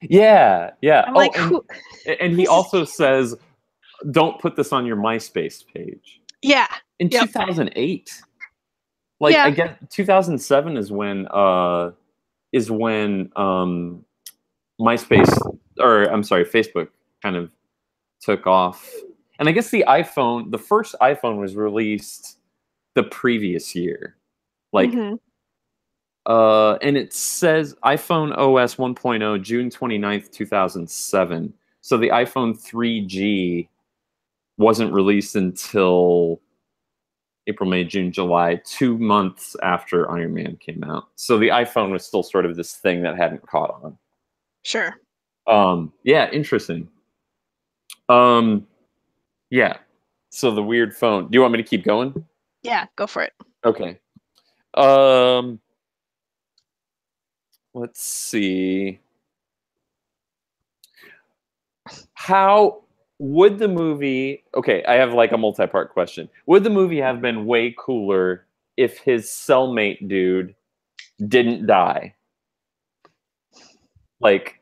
B: Yeah, yeah.
A: I'm
B: Oh,
A: like,
B: and he
A: who's this?
B: also says, "Don't put this on your MySpace page."
A: Yeah.
B: In
A: Yep.
B: 2008, like I
A: Yeah.
B: guess 2007 is when MySpace, or I'm sorry, Facebook kind of took off. And I guess the first iPhone was released the previous year. Like
A: Hmm.
B: And it says iPhone OS 1.0, June 29th, 2007. So the iPhone 3G wasn't released until April, May, June, July, 2 months after Iron Man came out. So the iPhone was still sort of this thing that hadn't caught on.
A: Sure.
B: Yeah, interesting. Um, yeah. So the weird phone. Do you want me to keep going?
A: Yeah, go for it.
B: Okay. Um, let's see. How would the movie? Okay, I have like a multi-part question. Would the movie have been way cooler if his cellmate dude didn't die? Like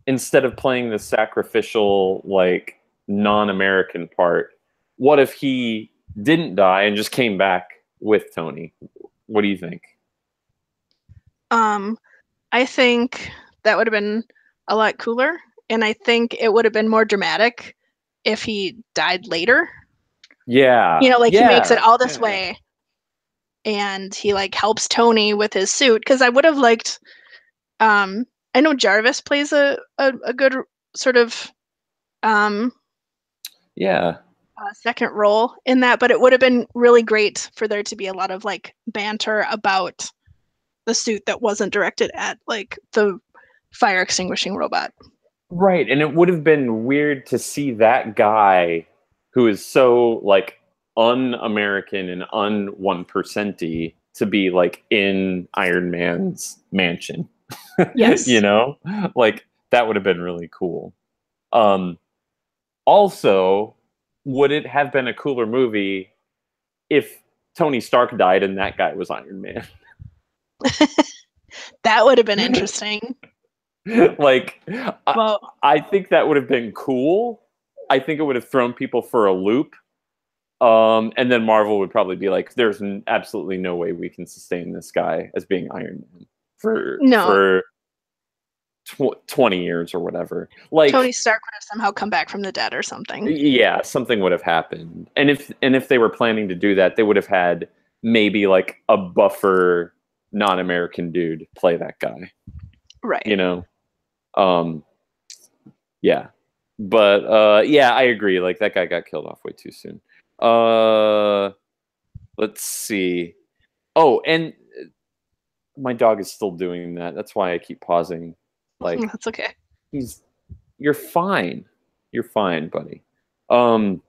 B: instead of playing the sacrificial like non-American part, what if he didn't die and just came back with Tony? What do you think?
A: Um, I think that would have been a lot cooler, and I think it would have been more dramatic if he died later.
B: Yeah.
A: Like he makes it
B: Yeah.
A: all this
B: Yeah.
A: way and he like helps Tony with his suit because I would have liked I know Jarvis plays a good sort of um
B: Yeah.
A: second role in that, but it would have been really great for there to be a lot of like banter about the suit that wasn't directed at like the fire extinguishing robot.
B: Right. And it would have been weird to see that guy who is so like un-American and un-1%y to be like in Iron Man's mansion. You
A: Yes.
B: know? Like that would have been really cool. Um Also, would it have been a cooler movie if Tony Stark died and that guy was Iron Man?
A: That would have been interesting.
B: Like, I,
A: Well,
B: I think that would have been cool. I think it would have thrown people for a loop. And then Marvel would probably be like, "There's absolutely no way we can sustain this guy as being Iron Man for
A: no,
B: 20 years or whatever."
A: Tony
B: Like,
A: Stark would have somehow come back from the dead or something.
B: yeah, something would have happened. And if they were planning to do that, they would have had maybe like a buffer non-American dude play that guy.
A: Right.
B: You know? Um, yeah. But yeah, I agree. Like that guy got killed off way too soon. Uh, let's see. Oh, and my dog is still doing that. That's why I keep pausing. Like
A: That's okay.
B: he's you're fine. You're fine, buddy. Um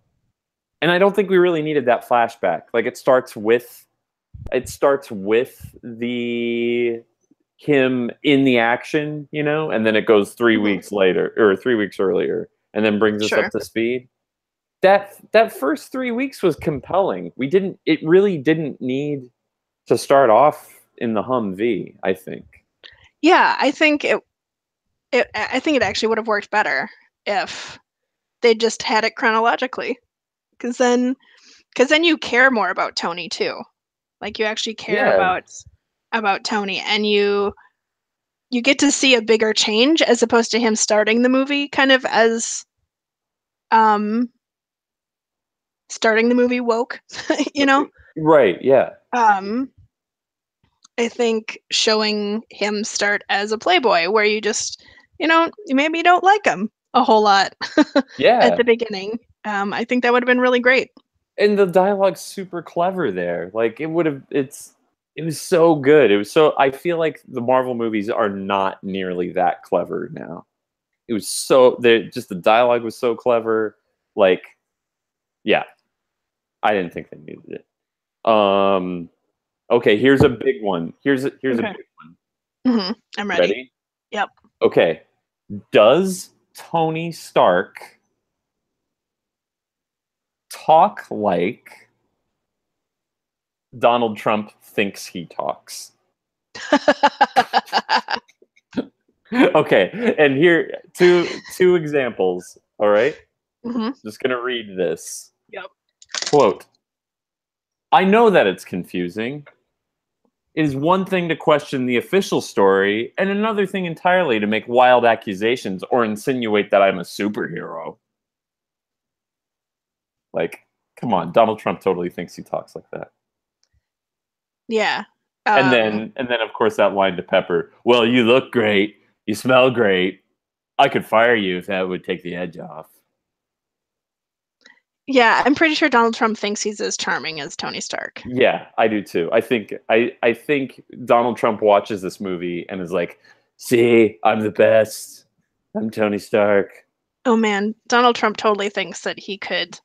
B: and I don't think we really needed that flashback. Like it starts with the him in the action, and then it goes 3
A: Hmm.
B: weeks later or 3 weeks earlier and then brings us up
A: Sure.
B: to speed. That first 3 weeks was compelling. It really didn't need to start off in the Humvee, I think.
A: Yeah, I think it actually would have worked better if they just had it chronologically. Because then you care more about Tony too. Like you actually care
B: Yeah.
A: about Tony and you get to see a bigger change as opposed to him starting the movie kind of as um starting the movie woke, you know?
B: Right, yeah.
A: Um I think showing him start as a playboy where maybe you don't like him a whole lot at the
B: Yeah.
A: beginning. I think that would have been really great.
B: And the dialogue's super clever there. Like it was so good. I feel like the Marvel movies are not nearly that clever now. It was so just the dialogue was so clever. Like, yeah, I didn't think they needed it. Okay, here's a big one. Here's a
A: Okay.
B: big one.
A: I'm ready.
B: Ready?
A: Yep.
B: Okay. Does Tony Stark talk like Donald Trump thinks he talks? Okay, and here two examples. All right,
A: Hmm.
B: just gonna read this
A: Yep.
B: quote. I know that it's confusing. It is one thing to question the official story, and another thing entirely to make wild accusations or insinuate that I'm a superhero. Like, come on, Donald Trump totally thinks he talks like that.
A: Yeah.
B: And then of course that line to Pepper. Well, you look great. You smell great. I could fire you if that would take the edge off.
A: Yeah, I'm pretty sure Donald Trump thinks he's as charming as Tony Stark.
B: Yeah, I do too. I think Donald Trump watches this movie and is like, "See, I'm the best. I'm Tony Stark."
A: Oh man, Donald Trump totally thinks that he could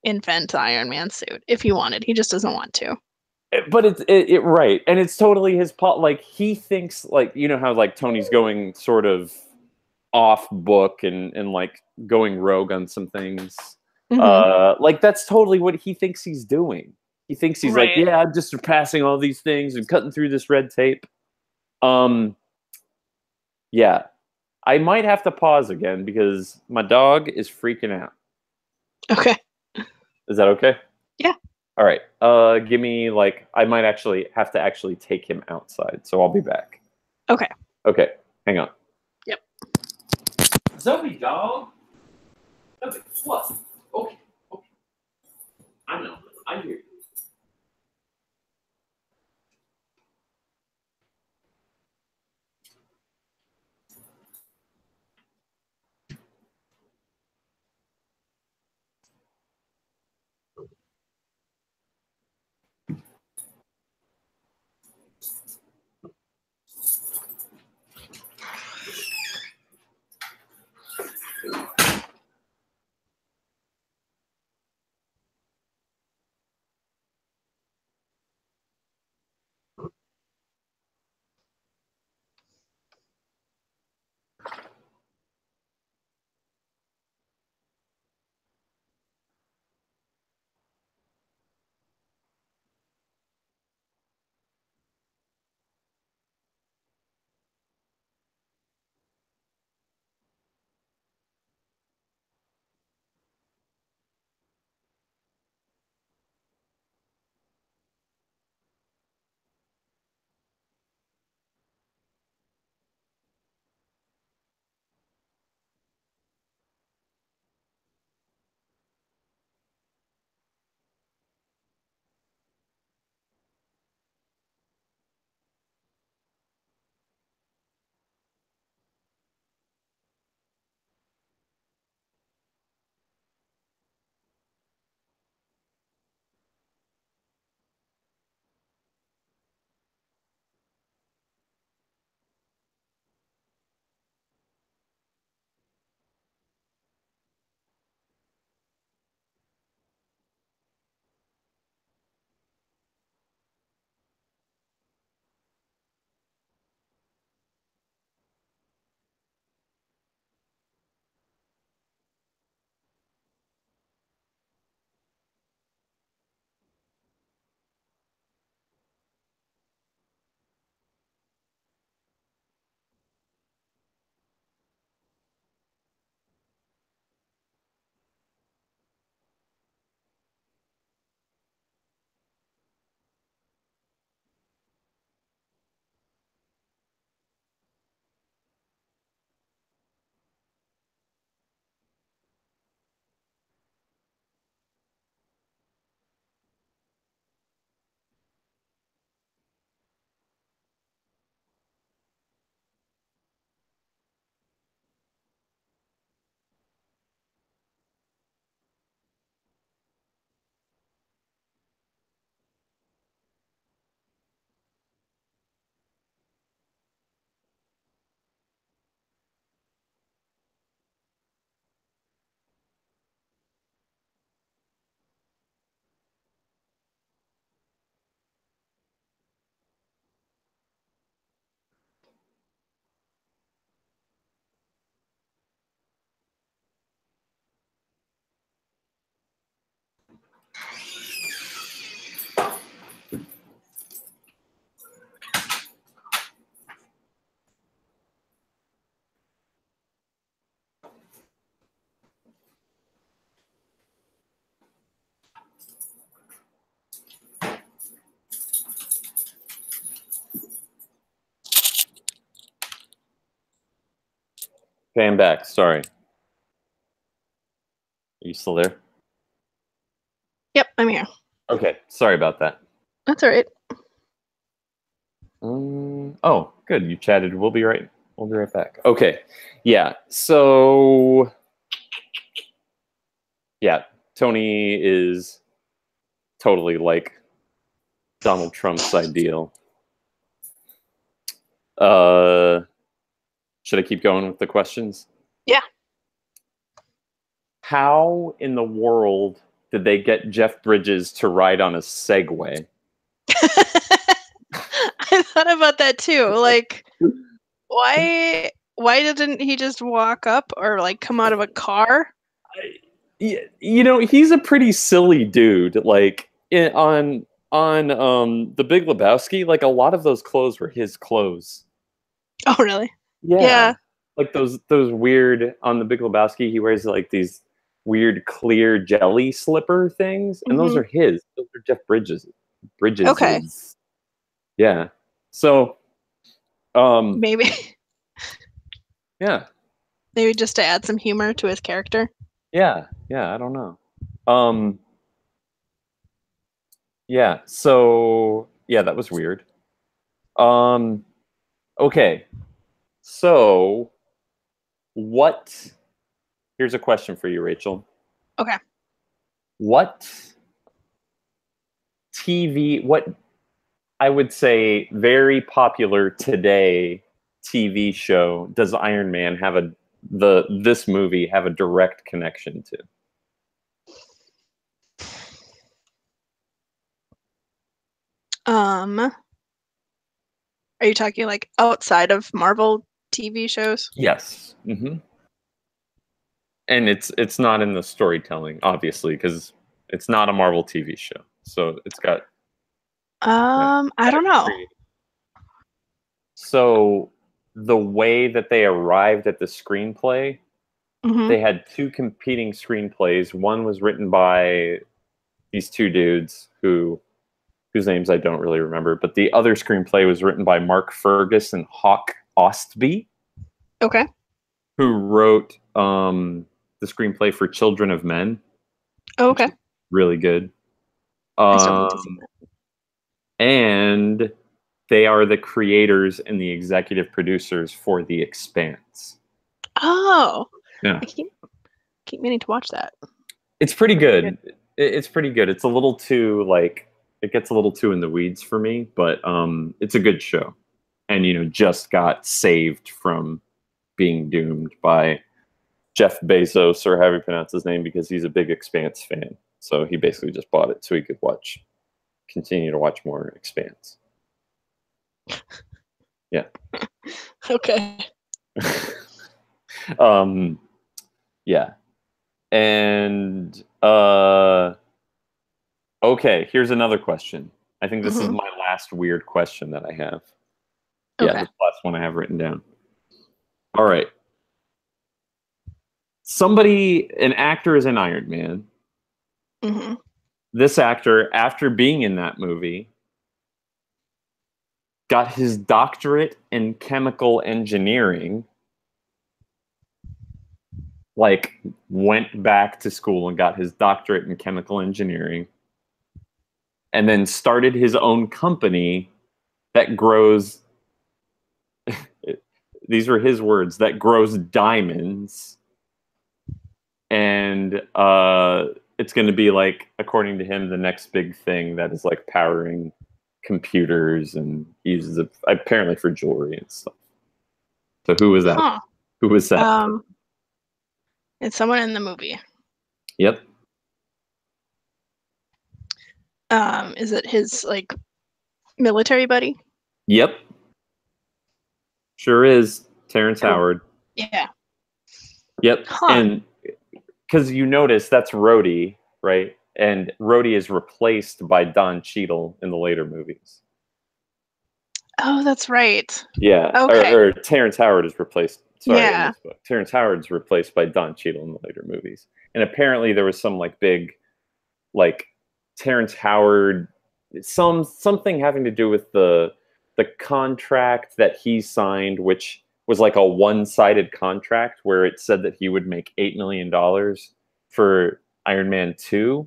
A: invent the Iron Man suit if he wanted. He just doesn't want to.
B: But it right, and it's totally his pot. Like he thinks, like how like Tony's going sort of off book and like going rogue on some things.
A: Hmm.
B: Like that's totally what he thinks he's doing. He thinks he's like,
A: Right.
B: yeah, I'm just surpassing all these things and cutting through this red tape. Um, yeah, I might have to pause again because my dog is freaking out.
A: Okay.
B: Is that okay?
A: Yeah.
B: All right. Give me like I might actually have to actually take him outside, so I'll be back.
A: Okay.
B: Okay, hang on.
A: Yep.
B: Zoe, dog. Zoe, what? Okay, okay. I know. I hear you. Okay, I'm back. Sorry. Are you still there?
A: Yep, I'm here.
B: Okay, sorry about that.
A: That's all right.
B: Oh, good. You chatted. We'll be right back. Okay. Yeah. So yeah, Tony is totally like Donald Trump's ideal. Uh, should I keep going with the questions?
A: Yeah.
B: How in the world did they get Jeff Bridges to ride on a Segway?
A: I thought about that too. Like, why didn't he just walk up or like come out of a car?
B: You know, he's a pretty silly dude. Like on the Big Lebowski, like a lot of those clothes were his clothes.
A: Oh, really?
B: Yeah,
A: Yeah.
B: like those weird on the Big Lebowski, he wears like these weird clear jelly slipper things, and those
A: Hmm.
B: are his. Those are Jeff Bridges.
A: Okay.
B: Bridges's. Yeah. So, um,
A: Maybe
B: yeah,
A: maybe just to add some humor to his character.
B: yeah. I don't know. Um, yeah. So yeah, that was weird. Um, okay. So what? Here's a question for you, Rachel.
A: Okay.
B: What TV? What I would say very popular today TV show does Iron Man have this movie have a direct connection to?
A: Are you talking like outside of Marvel TV shows?
B: Yes. And it's not in the storytelling, obviously, because it's not a Marvel TV show. So it's got
A: I
B: gotta
A: don't
B: be
A: know.
B: creative. So the way that they arrived at the screenplay,
A: Hmm.
B: they had two competing screenplays. One was written by these two dudes whose names I don't really remember, but the other screenplay was written by Mark Fergus and Hawk Ostby,
A: Okay.
B: who wrote the screenplay for Children of Men,
A: Oh,
B: which
A: okay.
B: is really good.
A: I still need to see
B: Um,
A: that.
B: and they are the creators and the executive producers for The Expanse.
A: Oh,
B: Yeah,
A: I keep meaning to watch that.
B: it's pretty
A: Looks good.
B: good. It's pretty good. It's a little too like it gets a little too in the weeds for me, but it's a good show. And just got saved from being doomed by Jeff Bezos, or however you pronounce his name, because he's a big Expanse fan. So he basically just bought it so he could continue to watch more Expanse. Yeah.
A: Okay.
B: um, yeah. And okay, here's another question. I think this is
A: Hmm.
B: my last weird question that I have. Yeah,
A: Okay.
B: this last one I have written down. All right. An actor is an Iron Man.
A: Hmm.
B: This actor, after being in that movie, got his doctorate in chemical engineering, like went back to school and got his doctorate in chemical engineering, and then started his own company that grows, these were his words, that grows diamonds. And it's going to be like, according to him, the next big thing that is like powering computers, and uses it apparently for jewelry and stuff. So who was that?
A: Huh.
B: Who was that?
A: Um, it's someone in the movie.
B: Yep.
A: Is it his like military buddy?
B: Yep. Sure is. Terrence
A: Oh,
B: Howard.
A: yeah.
B: Yep.
A: Huh.
B: And because you notice that's Rhodey, right? And Rhodey is replaced by Don Cheadle in the later movies.
A: Oh, that's right.
B: Yeah.
A: Okay.
B: Or Terrence Howard is replaced. Sorry, I
A: Yeah.
B: misspoke. Terrence Howard's replaced by Don Cheadle in the later movies. And apparently there was some like big, like Terrence Howard, something having to do with the contract that he signed, which was like a one-sided contract where it said that he would make $8 million for Iron Man 2,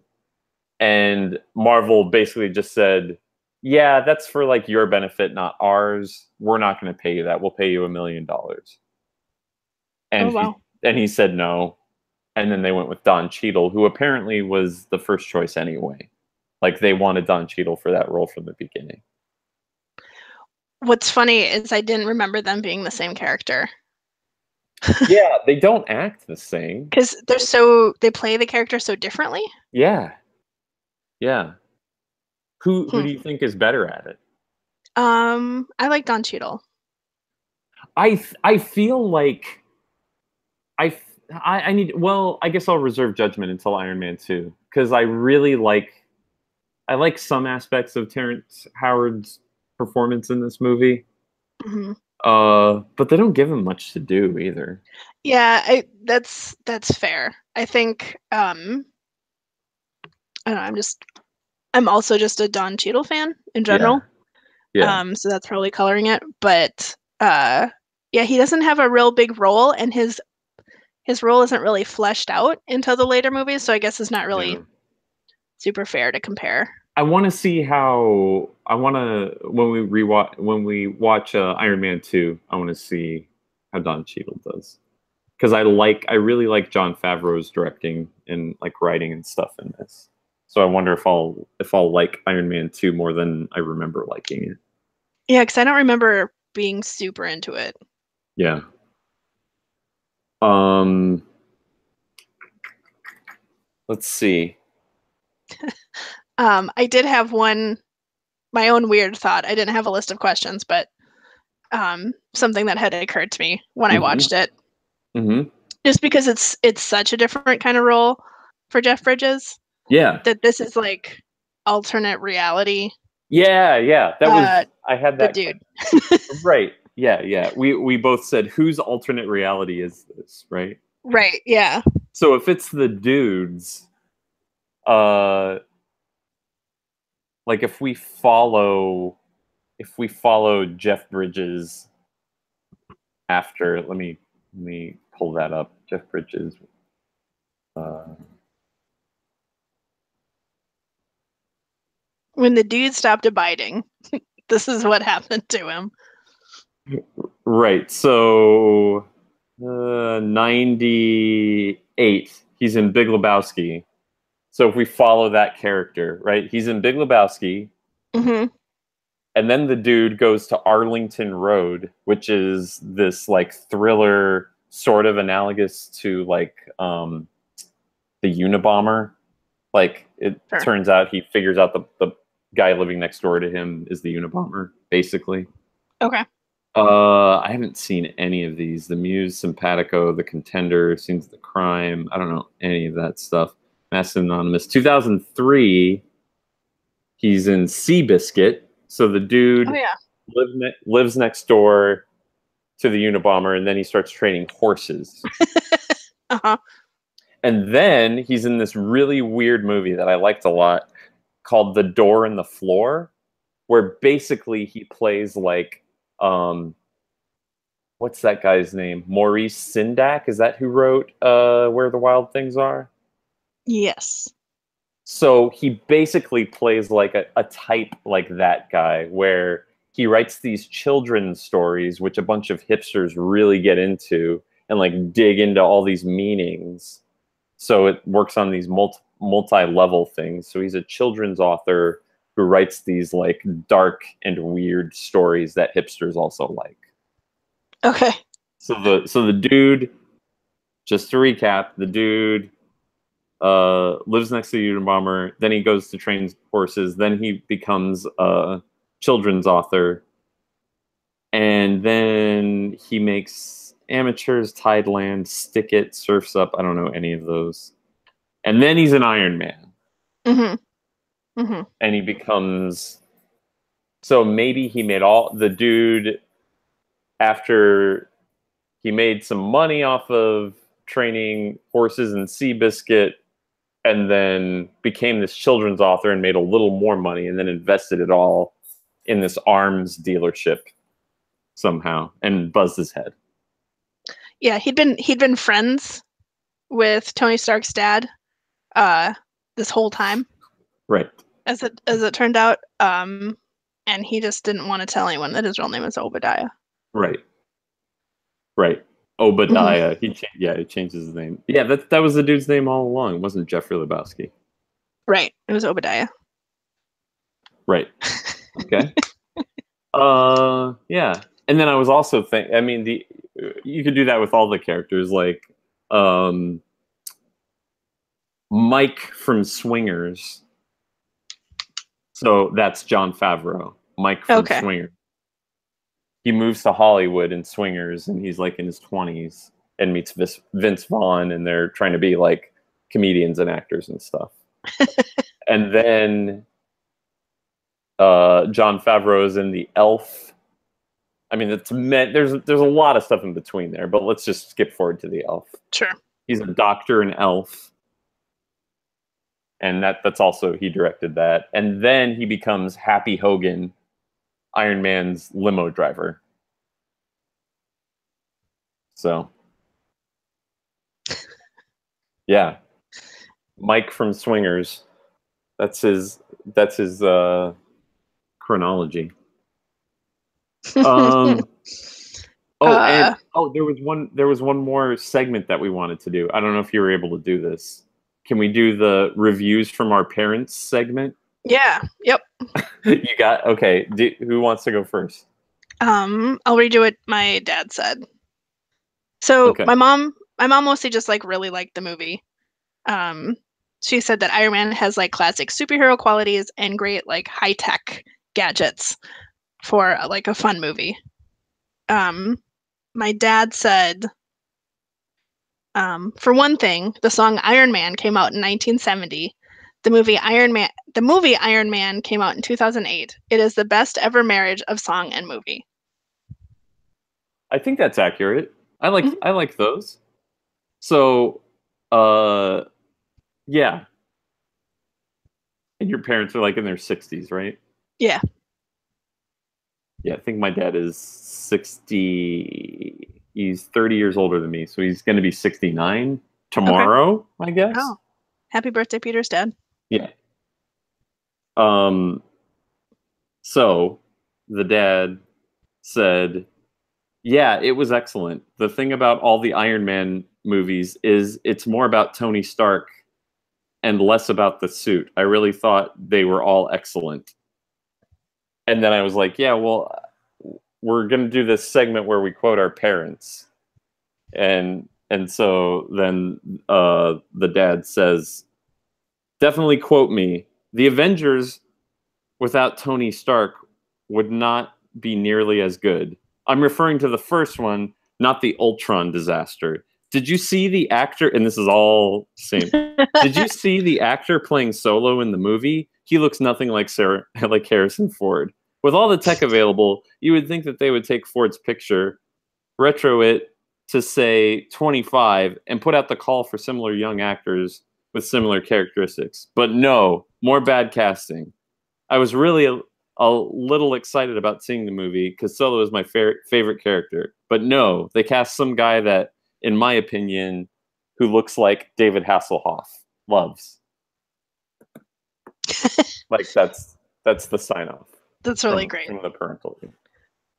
B: and Marvel basically just said, yeah, that's for like your benefit, not ours. We're not going to pay you that. We'll pay you $1 million.
A: Oh,
B: And
A: wow.
B: he said no. And then they went with Don Cheadle, who apparently was the first choice anyway. Like they wanted Don Cheadle for that role from the beginning.
A: What's funny is I didn't remember them being the same character
B: Yeah, they don't act the same.
A: because they play the character so differently.
B: Yeah, yeah. Who
A: Hmm.
B: do you think is better at it?
A: I like Don Cheadle.
B: I feel like I I need, well, I guess I'll reserve judgment until Iron Man 2 because I like some aspects of Terrence Howard's performance in this movie.
A: Hmm.
B: But they don't give him much to do either.
A: Yeah, that's fair. I think I don't know, I'm also just a Don Cheadle fan in
B: Yeah,
A: general.
B: yeah,
A: So that's probably coloring it. But yeah, he doesn't have a real big role, and his role isn't really fleshed out until the later movies, so I guess it's not
B: yeah.
A: really super fair to compare.
B: I want to see how I want to when we watch Iron Man 2. I want to see how Don Cheadle does because I really like John Favreau's directing and like writing and stuff in this. So I wonder if I'll like Iron Man 2 more than I remember liking it.
A: Yeah, because I don't remember being super into it.
B: Yeah. Um, let's see.
A: I did have my own weird thought. I didn't have a list of questions, but something that had occurred to me when I
B: Hmm.
A: watched it,
B: Hmm.
A: just because it's such a different kind of role for Jeff Bridges,
B: Yeah.
A: that this is like alternate reality.
B: Yeah, yeah. That
A: Uh,
B: was I had
A: the
B: that
A: dude.
B: right. Yeah, yeah. We both said whose alternate reality is this, right?
A: Right, yeah.
B: So if it's the dudes, uh like if we follow Jeff Bridges after let me pull that up. Jeff Bridges uh
A: When the dude stopped abiding, this is what happened to him.
B: right. So 98 he's in Big Lebowski. So if we follow that character, right? He's in Big Lebowski.
A: Hmm.
B: And then the dude goes to Arlington Road, which is this like thriller sort of analogous to like the Unabomber. Like it
A: Sure.
B: turns out he figures out the guy living next door to him is the Unabomber, basically.
A: Okay.
B: I haven't seen any of these. The Muse, Simpatico, The Contender, Scenes of the Crime. I don't know any of that stuff. Mass Anonymous. 2003, he's in Seabiscuit. So the
A: Oh
B: dude
A: yeah.
B: lives next door to the Unabomber, and then he starts training horses.
A: Uh-huh.
B: And then he's in this really weird movie that I liked a lot called The Door in the Floor, where basically he plays like what's that guy's name? Maurice Sindak? Is that who wrote Where the Wild Things Are?
A: Yes.
B: So he basically plays like a type like that guy, where he writes these children's stories, which a bunch of hipsters really get into and like dig into all these meanings. So it works on these multi-level things. So he's a children's author who writes these like dark and weird stories that hipsters also like.
A: Okay.
B: So the dude, just to recap, the dude lives next to the Unabomber. Then he goes to train horses. Then he becomes a children's author, and then he makes amateurs, Tideland, Stick It, Surfs Up. I don't know any of those. And then he's an Iron Man,
A: Hmm. Hmm.
B: and he becomes. So maybe he made all the dude after he made some money off of training horses in Seabiscuit and then became this children's author and made a little more money and then invested it all in this arms dealership somehow and buzzed his head.
A: Yeah, he'd been friends with Tony Stark's dad uh this whole time,
B: Right.
A: as it turned out. and he just didn't want to tell anyone that his real name is Obadiah.
B: Right. Right.
A: Mhm.
B: Obadiah. He changes his name. Yeah, that was the dude's name all along. It wasn't Jeffrey Lebowski.
A: Right. It was Obadiah.
B: Right. Okay. Yeah. And then I was also I mean, the you could do that with all the characters, like um, Mike from Swingers. So that's Jon Favreau. Mike from
A: Okay.
B: Swingers. He moves to Hollywood in Swingers, and he's like in his 20s, and meets Vince Vaughn, and they're trying to be like comedians and actors and stuff. And then Jon Favreau is in The Elf. I mean, there's a lot of stuff in between there, but let's just skip forward to The Elf.
A: Sure.
B: He's a doctor in Elf, and that's also, he directed that. And then he becomes Happy Hogan, Iron Man's limo driver. So, yeah, Mike from Swingers. That's his chronology. Um,
A: uh,
B: there was one more segment that we wanted to do. I don't know if you were able to do this. Can we do the reviews from our parents segment?
A: yeah. Yep.
B: You got okay. Who wants to go first?
A: I'll redo what my dad said. So
B: Okay.
A: my mom mostly just like really liked the movie. Um, she said that Iron Man has like classic superhero qualities and great like high tech gadgets for like a fun movie. Um, my dad said, for one thing, the song Iron Man came out in 1970. The movie Iron Man came out in 2008. It is the best ever marriage of song and movie.
B: I think that's accurate. I
A: Mhm.
B: like those. So, uh, yeah. And your parents are like in their 60s, right?
A: Yeah.
B: Yeah, I think my dad is 60. He's 30 years older than me, so he's going to be 69
A: Okay.
B: tomorrow, I guess.
A: Oh, happy birthday, Peter's dad.
B: Yeah. Um, so the dad said, "Yeah, it was excellent. The thing about all the Iron Man movies is it's more about Tony Stark and less about the suit. I really thought they were all excellent." And then I was like, "Yeah, well, we're going to do this segment where we quote our parents." And so then the dad says, "Definitely quote me. The Avengers without Tony Stark would not be nearly as good. I'm referring to the first one, not the Ultron disaster. Did you see the actor?" And this is all same. "Did you see the actor playing Solo in the movie? He looks nothing like like Harrison Ford. With all the tech available, you would think that they would take Ford's picture, retro it to say 25, and put out the call for similar young actors with similar characteristics. But no, more bad casting. I was really a little excited about seeing the movie because Solo is my favorite character. But no, they cast some guy that, in my opinion, who looks like David Hasselhoff loves." Like that's the sign off
A: That's really great.
B: from the parental.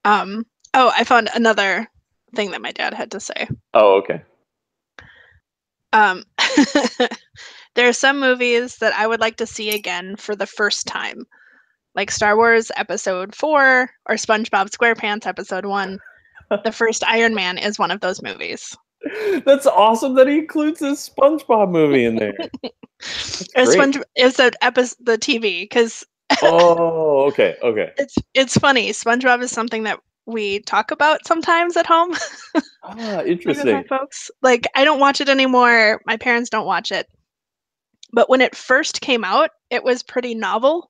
A: Um, oh, I found another thing that my dad had to say.
B: Oh, okay.
A: Um, there are some movies that I would like to see again for the first time, like Star Wars Episode 4 or SpongeBob SquarePants Episode 1. The first Iron Man is one of those movies.
B: That's awesome that he includes this SpongeBob movie in there. That's
A: Or
B: great.
A: the TV, because
B: Oh, okay, okay.
A: it's funny. SpongeBob is something that we talk about sometimes at home,
B: Ah,
A: like with my
B: interesting.
A: folks. Like I don't watch it anymore. My parents don't watch it. But when it first came out, it was pretty novel.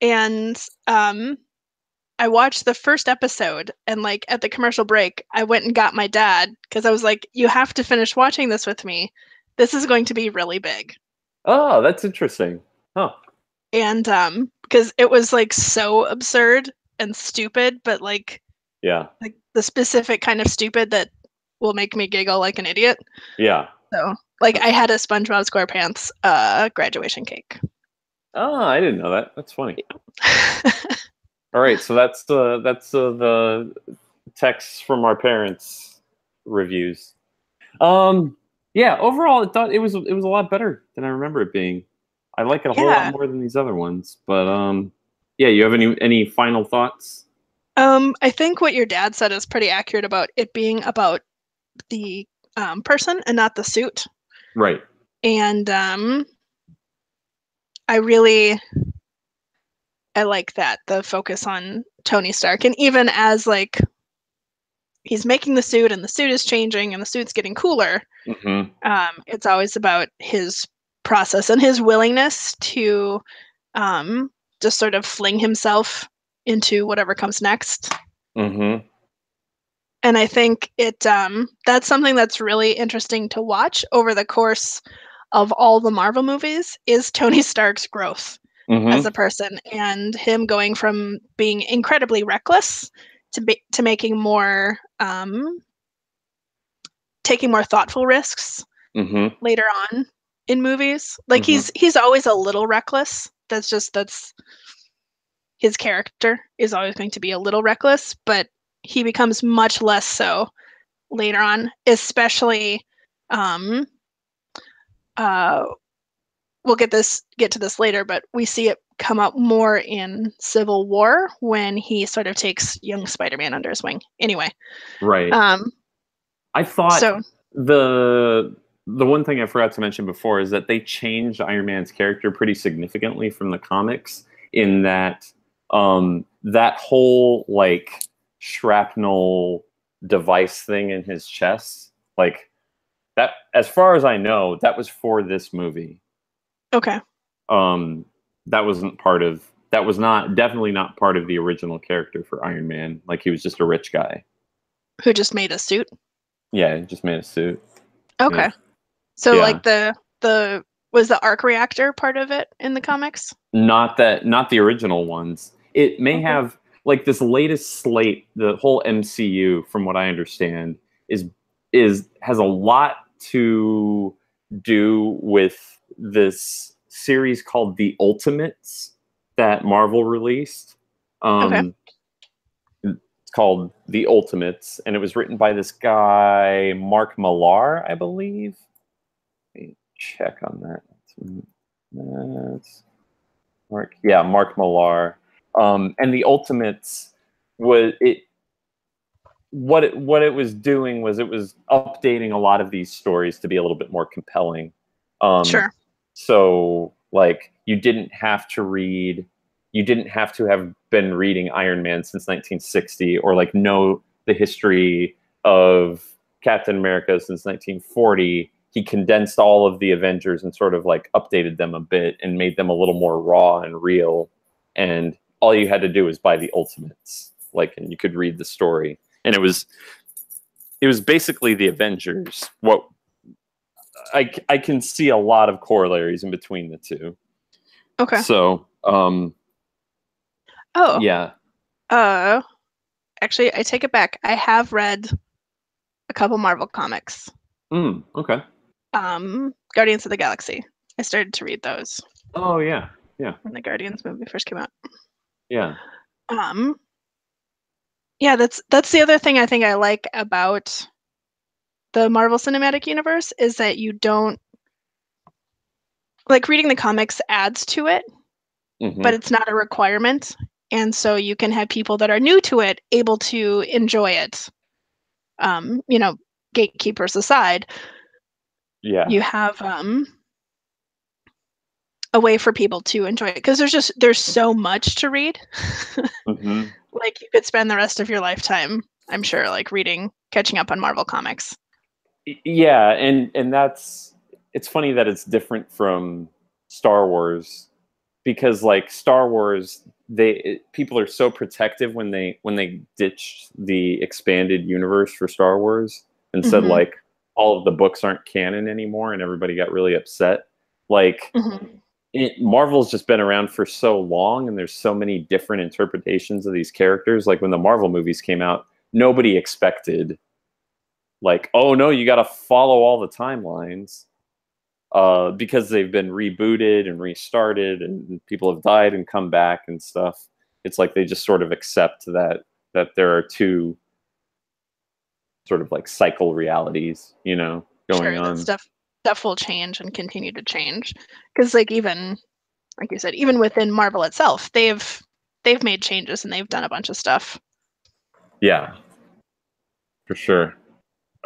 A: And I watched the first episode, and like at the commercial break, I went and got my dad because I was like, "You have to finish watching this with me. This is going to be really big."
B: Oh, that's interesting. Huh.
A: And because it was like so absurd and stupid, but
B: Yeah.
A: like the specific kind of stupid that will make me giggle like an idiot.
B: Yeah.
A: So like I
B: That's
A: had a SpongeBob SquarePants graduation cake.
B: I didn't know that. That's funny. All right, so the texts from our parents reviews. Um, yeah, overall, it was a lot better than I remember it being. I like it a whole lot
A: Yeah.
B: more than these other ones. But yeah, you have any final thoughts?
A: I think what your dad said is pretty accurate about it being about the person and not the suit.
B: Right.
A: And I really I like that the focus on Tony Stark, and even as like he's making the suit and the suit is changing and the suit's getting cooler,
B: Mm-hmm.
A: it's always about his process and his willingness to um, just sort of fling himself into whatever comes next.
B: Mm-hmm.
A: And I think that's something that's really interesting to watch over the course of all the Marvel movies is Tony Stark's growth as
B: Mm-hmm.
A: a person and him going from being incredibly reckless to making more taking more thoughtful risks
B: Mm-hmm.
A: later on in movies. Like
B: Mm-hmm.
A: he's always a little reckless. That's his character is always going to be a little reckless, but he becomes much less so later on, especially um uh we'll get to this later, but we see it come up more in Civil War when he sort of takes young Spider-Man under his wing. Anyway,
B: Right.
A: um
B: I thought
A: so
B: the one thing I forgot to mention before is that they changed Iron Man's character pretty significantly from the comics in that that whole like shrapnel device thing in his chest, like that, as far as I know, that was for this movie.
A: okay,
B: Um that wasn't part of that was not definitely not part of the original character for Iron Man. Like he was just a rich guy.
A: who just made a suit?
B: Yeah, he just made a suit. Yeah.
A: Okay. So
B: Yeah.
A: like the was the arc reactor part of it in the comics?
B: Not the original ones. It may
A: Okay.
B: have like this latest slate, the whole MCU, from what I understand, is has a lot to do with this series called The Ultimates that Marvel released.
A: Okay.
B: Um, it's called The Ultimates, and it was written by this guy Mark Millar, I believe. Let me check on that. That's Mark Millar. And the Ultimates was it. What it was doing was it was updating a lot of these stories to be a little bit more compelling. Um,
A: Sure.
B: so like you didn't have to have been reading Iron Man since 1960 or like know the history of Captain America since 1940. He condensed all of the Avengers and sort of like updated them a bit and made them a little more raw and real. And all you had to do was buy the Ultimates, like, and you could read the story. And it was basically the Avengers. What I can see a lot of corollaries in between the two.
A: Okay.
B: So
A: Oh,
B: yeah.
A: uh, actually, I take it back. I have read a couple Marvel comics.
B: Okay.
A: Guardians of the Galaxy. I started to read those
B: Oh yeah. Yeah.
A: when the Guardians movie first came out.
B: Yeah.
A: Um, yeah, that's the other thing I think I like about the Marvel Cinematic Universe is that you don't like reading the comics adds to it, but
B: Hmm.
A: it's not a requirement. And so you can have people that are new to it able to enjoy it. You know, gatekeepers aside,
B: Yeah.
A: you have a way for people to enjoy it because there's so much to read.
B: Hmm.
A: Like you could spend the rest of your lifetime, I'm sure, like catching up on Marvel comics.
B: Yeah, and that's it's funny that it's different from Star Wars because like Star Wars people are so protective when they ditched the expanded universe for Star Wars and said
A: Hmm.
B: like all of the books aren't canon anymore and everybody got really upset. Like
A: Hmm.
B: Marvel's just been around for so long and there's so many different interpretations of these characters. Like when the Marvel movies came out, nobody expected like, oh no, you got to follow all the timelines because they've been rebooted and restarted and people have died and come back and stuff. It's like they just sort of accept that there are two sort of like cycle realities, going
A: Sure, that
B: on.
A: stuff will change and continue to change. Because like even like you said, even within Marvel itself, they've made changes and they've done a bunch of stuff.
B: Yeah, for sure.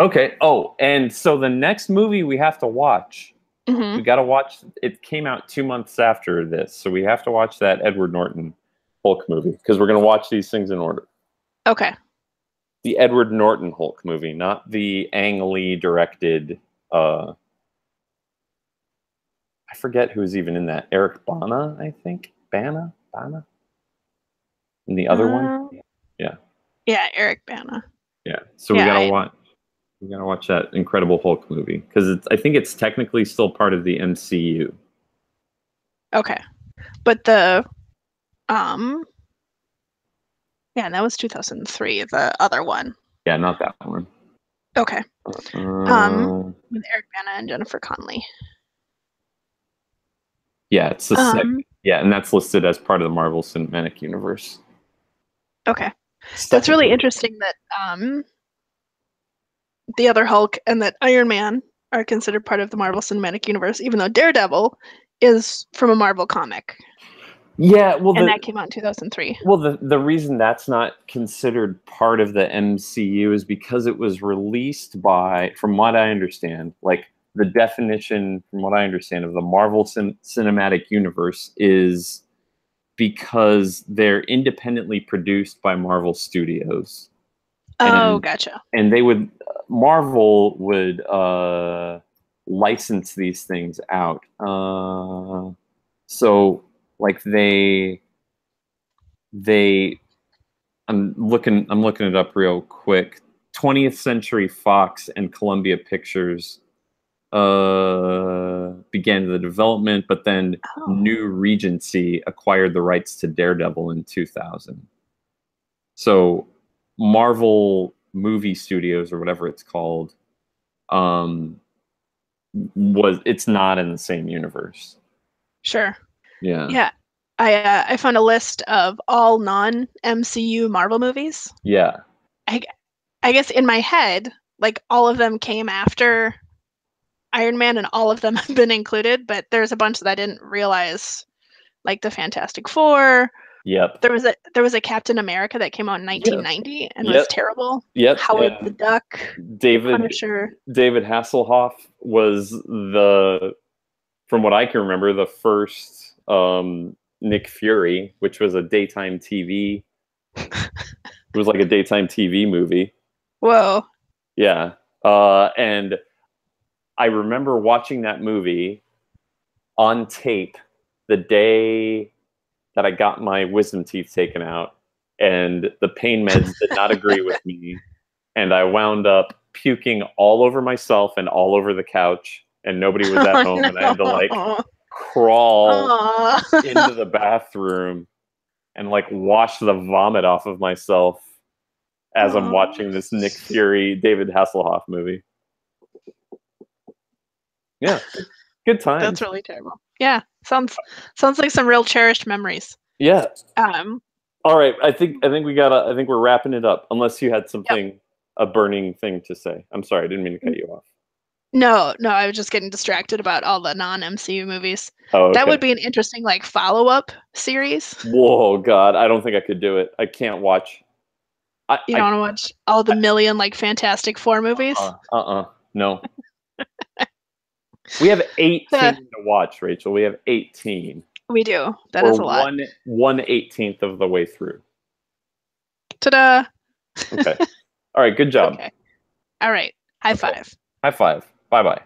B: Okay. Oh, and so the next movie we have to watch,
A: Hmm.
B: we got to watch. It came out 2 months after this, so we have to watch that Edward Norton Hulk movie because we're going to watch these things in order.
A: Okay.
B: The Edward Norton Hulk movie, not the Ang Lee directed. I forget who's even in that. Eric Bana, I think. Bana, and the other one.
A: Uh,
B: Yeah,
A: yeah, Eric Bana.
B: yeah. So we
A: Yeah,
B: gotta watch. We gotta watch that Incredible Hulk movie because I think it's technically still part of the MCU.
A: okay. But the um yeah, and that was 2003, the other one.
B: Yeah, not that one.
A: Okay.
B: Uh,
A: With Eric Bana and Jennifer Connelly.
B: yeah, it's the second.
A: Um,
B: Yeah, and that's listed as part of the Marvel Cinematic Universe.
A: okay. That's
B: Second
A: really
B: movie.
A: interesting that the other Hulk and that Iron Man are considered part of the Marvel Cinematic Universe, even though Daredevil is from a Marvel comic.
B: Yeah, well,
A: And that came out in 2003.
B: the reason that's not considered part of the MCU is because it was released by, from what I understand, like the definition, from what I understand, of the Marvel Cinematic Universe is because they're independently produced by Marvel Studios,
A: Oh,
B: and
A: gotcha.
B: they would Marvel would license these things out. So like they I'm looking it up real quick. 20th Century Fox and Columbia Pictures began the development, but then
A: Oh,
B: New Regency acquired the rights to Daredevil in 2000. So Marvel Movie Studios, or whatever it's called, um, it's not in the same universe.
A: sure.
B: Yeah.
A: Yeah. I found a list of all non-MCU Marvel movies.
B: Yeah.
A: I I guess in my head, like all of them came after Iron Man and all of them have been included, but there's a bunch that I didn't realize, like the Fantastic Four.
B: Yep.
A: There was a Captain America that came out in
B: Yep.
A: 1990 and was
B: Yep.
A: terrible.
B: Yep.
A: Howard the
B: And
A: Duck, the
B: David
A: Punisher.
B: David Hasselhoff was from what I can remember, the first Nick Fury, which was a daytime TV. It was like a daytime TV movie.
A: Whoa.
B: Yeah. And I remember watching that movie on tape the day that I got my wisdom teeth taken out, and the pain meds did not agree with me, and I wound up puking all over myself and all over the couch, and nobody was at
A: Oh
B: home, and I had to like
A: no.
B: crawl
A: Aw.
B: into the bathroom and like wash the vomit off of myself as I'm
A: Aw.
B: watching this Nick Fury, David Hasselhoff movie. Yeah, good
A: That's
B: times.
A: really terrible. Yeah, sounds like some real cherished memories.
B: Yeah.
A: Um,
B: All right. I think we gotta. I think we're wrapping it up. Unless you had
A: yep.
B: something, a burning thing to say. I'm sorry. I didn't mean to cut you off.
A: No, no, I was just getting distracted about all the non-MCU movies.
B: Oh,
A: That
B: okay.
A: would be an interesting like follow-up series.
B: Whoa, God. I don't think I could do it. I can't watch. I.
A: You
B: I.
A: don't want to watch all the million like Fantastic Four movies?
B: No. We have
A: Uh,
B: 18 to watch, Rachel. We have 18.
A: we do. That
B: We're
A: is a lot.
B: one 18th of the way through.
A: Ta-da!
B: Okay. All right. Good job.
A: Okay. All right. High
B: Okay.
A: five.
B: High five. Bye bye.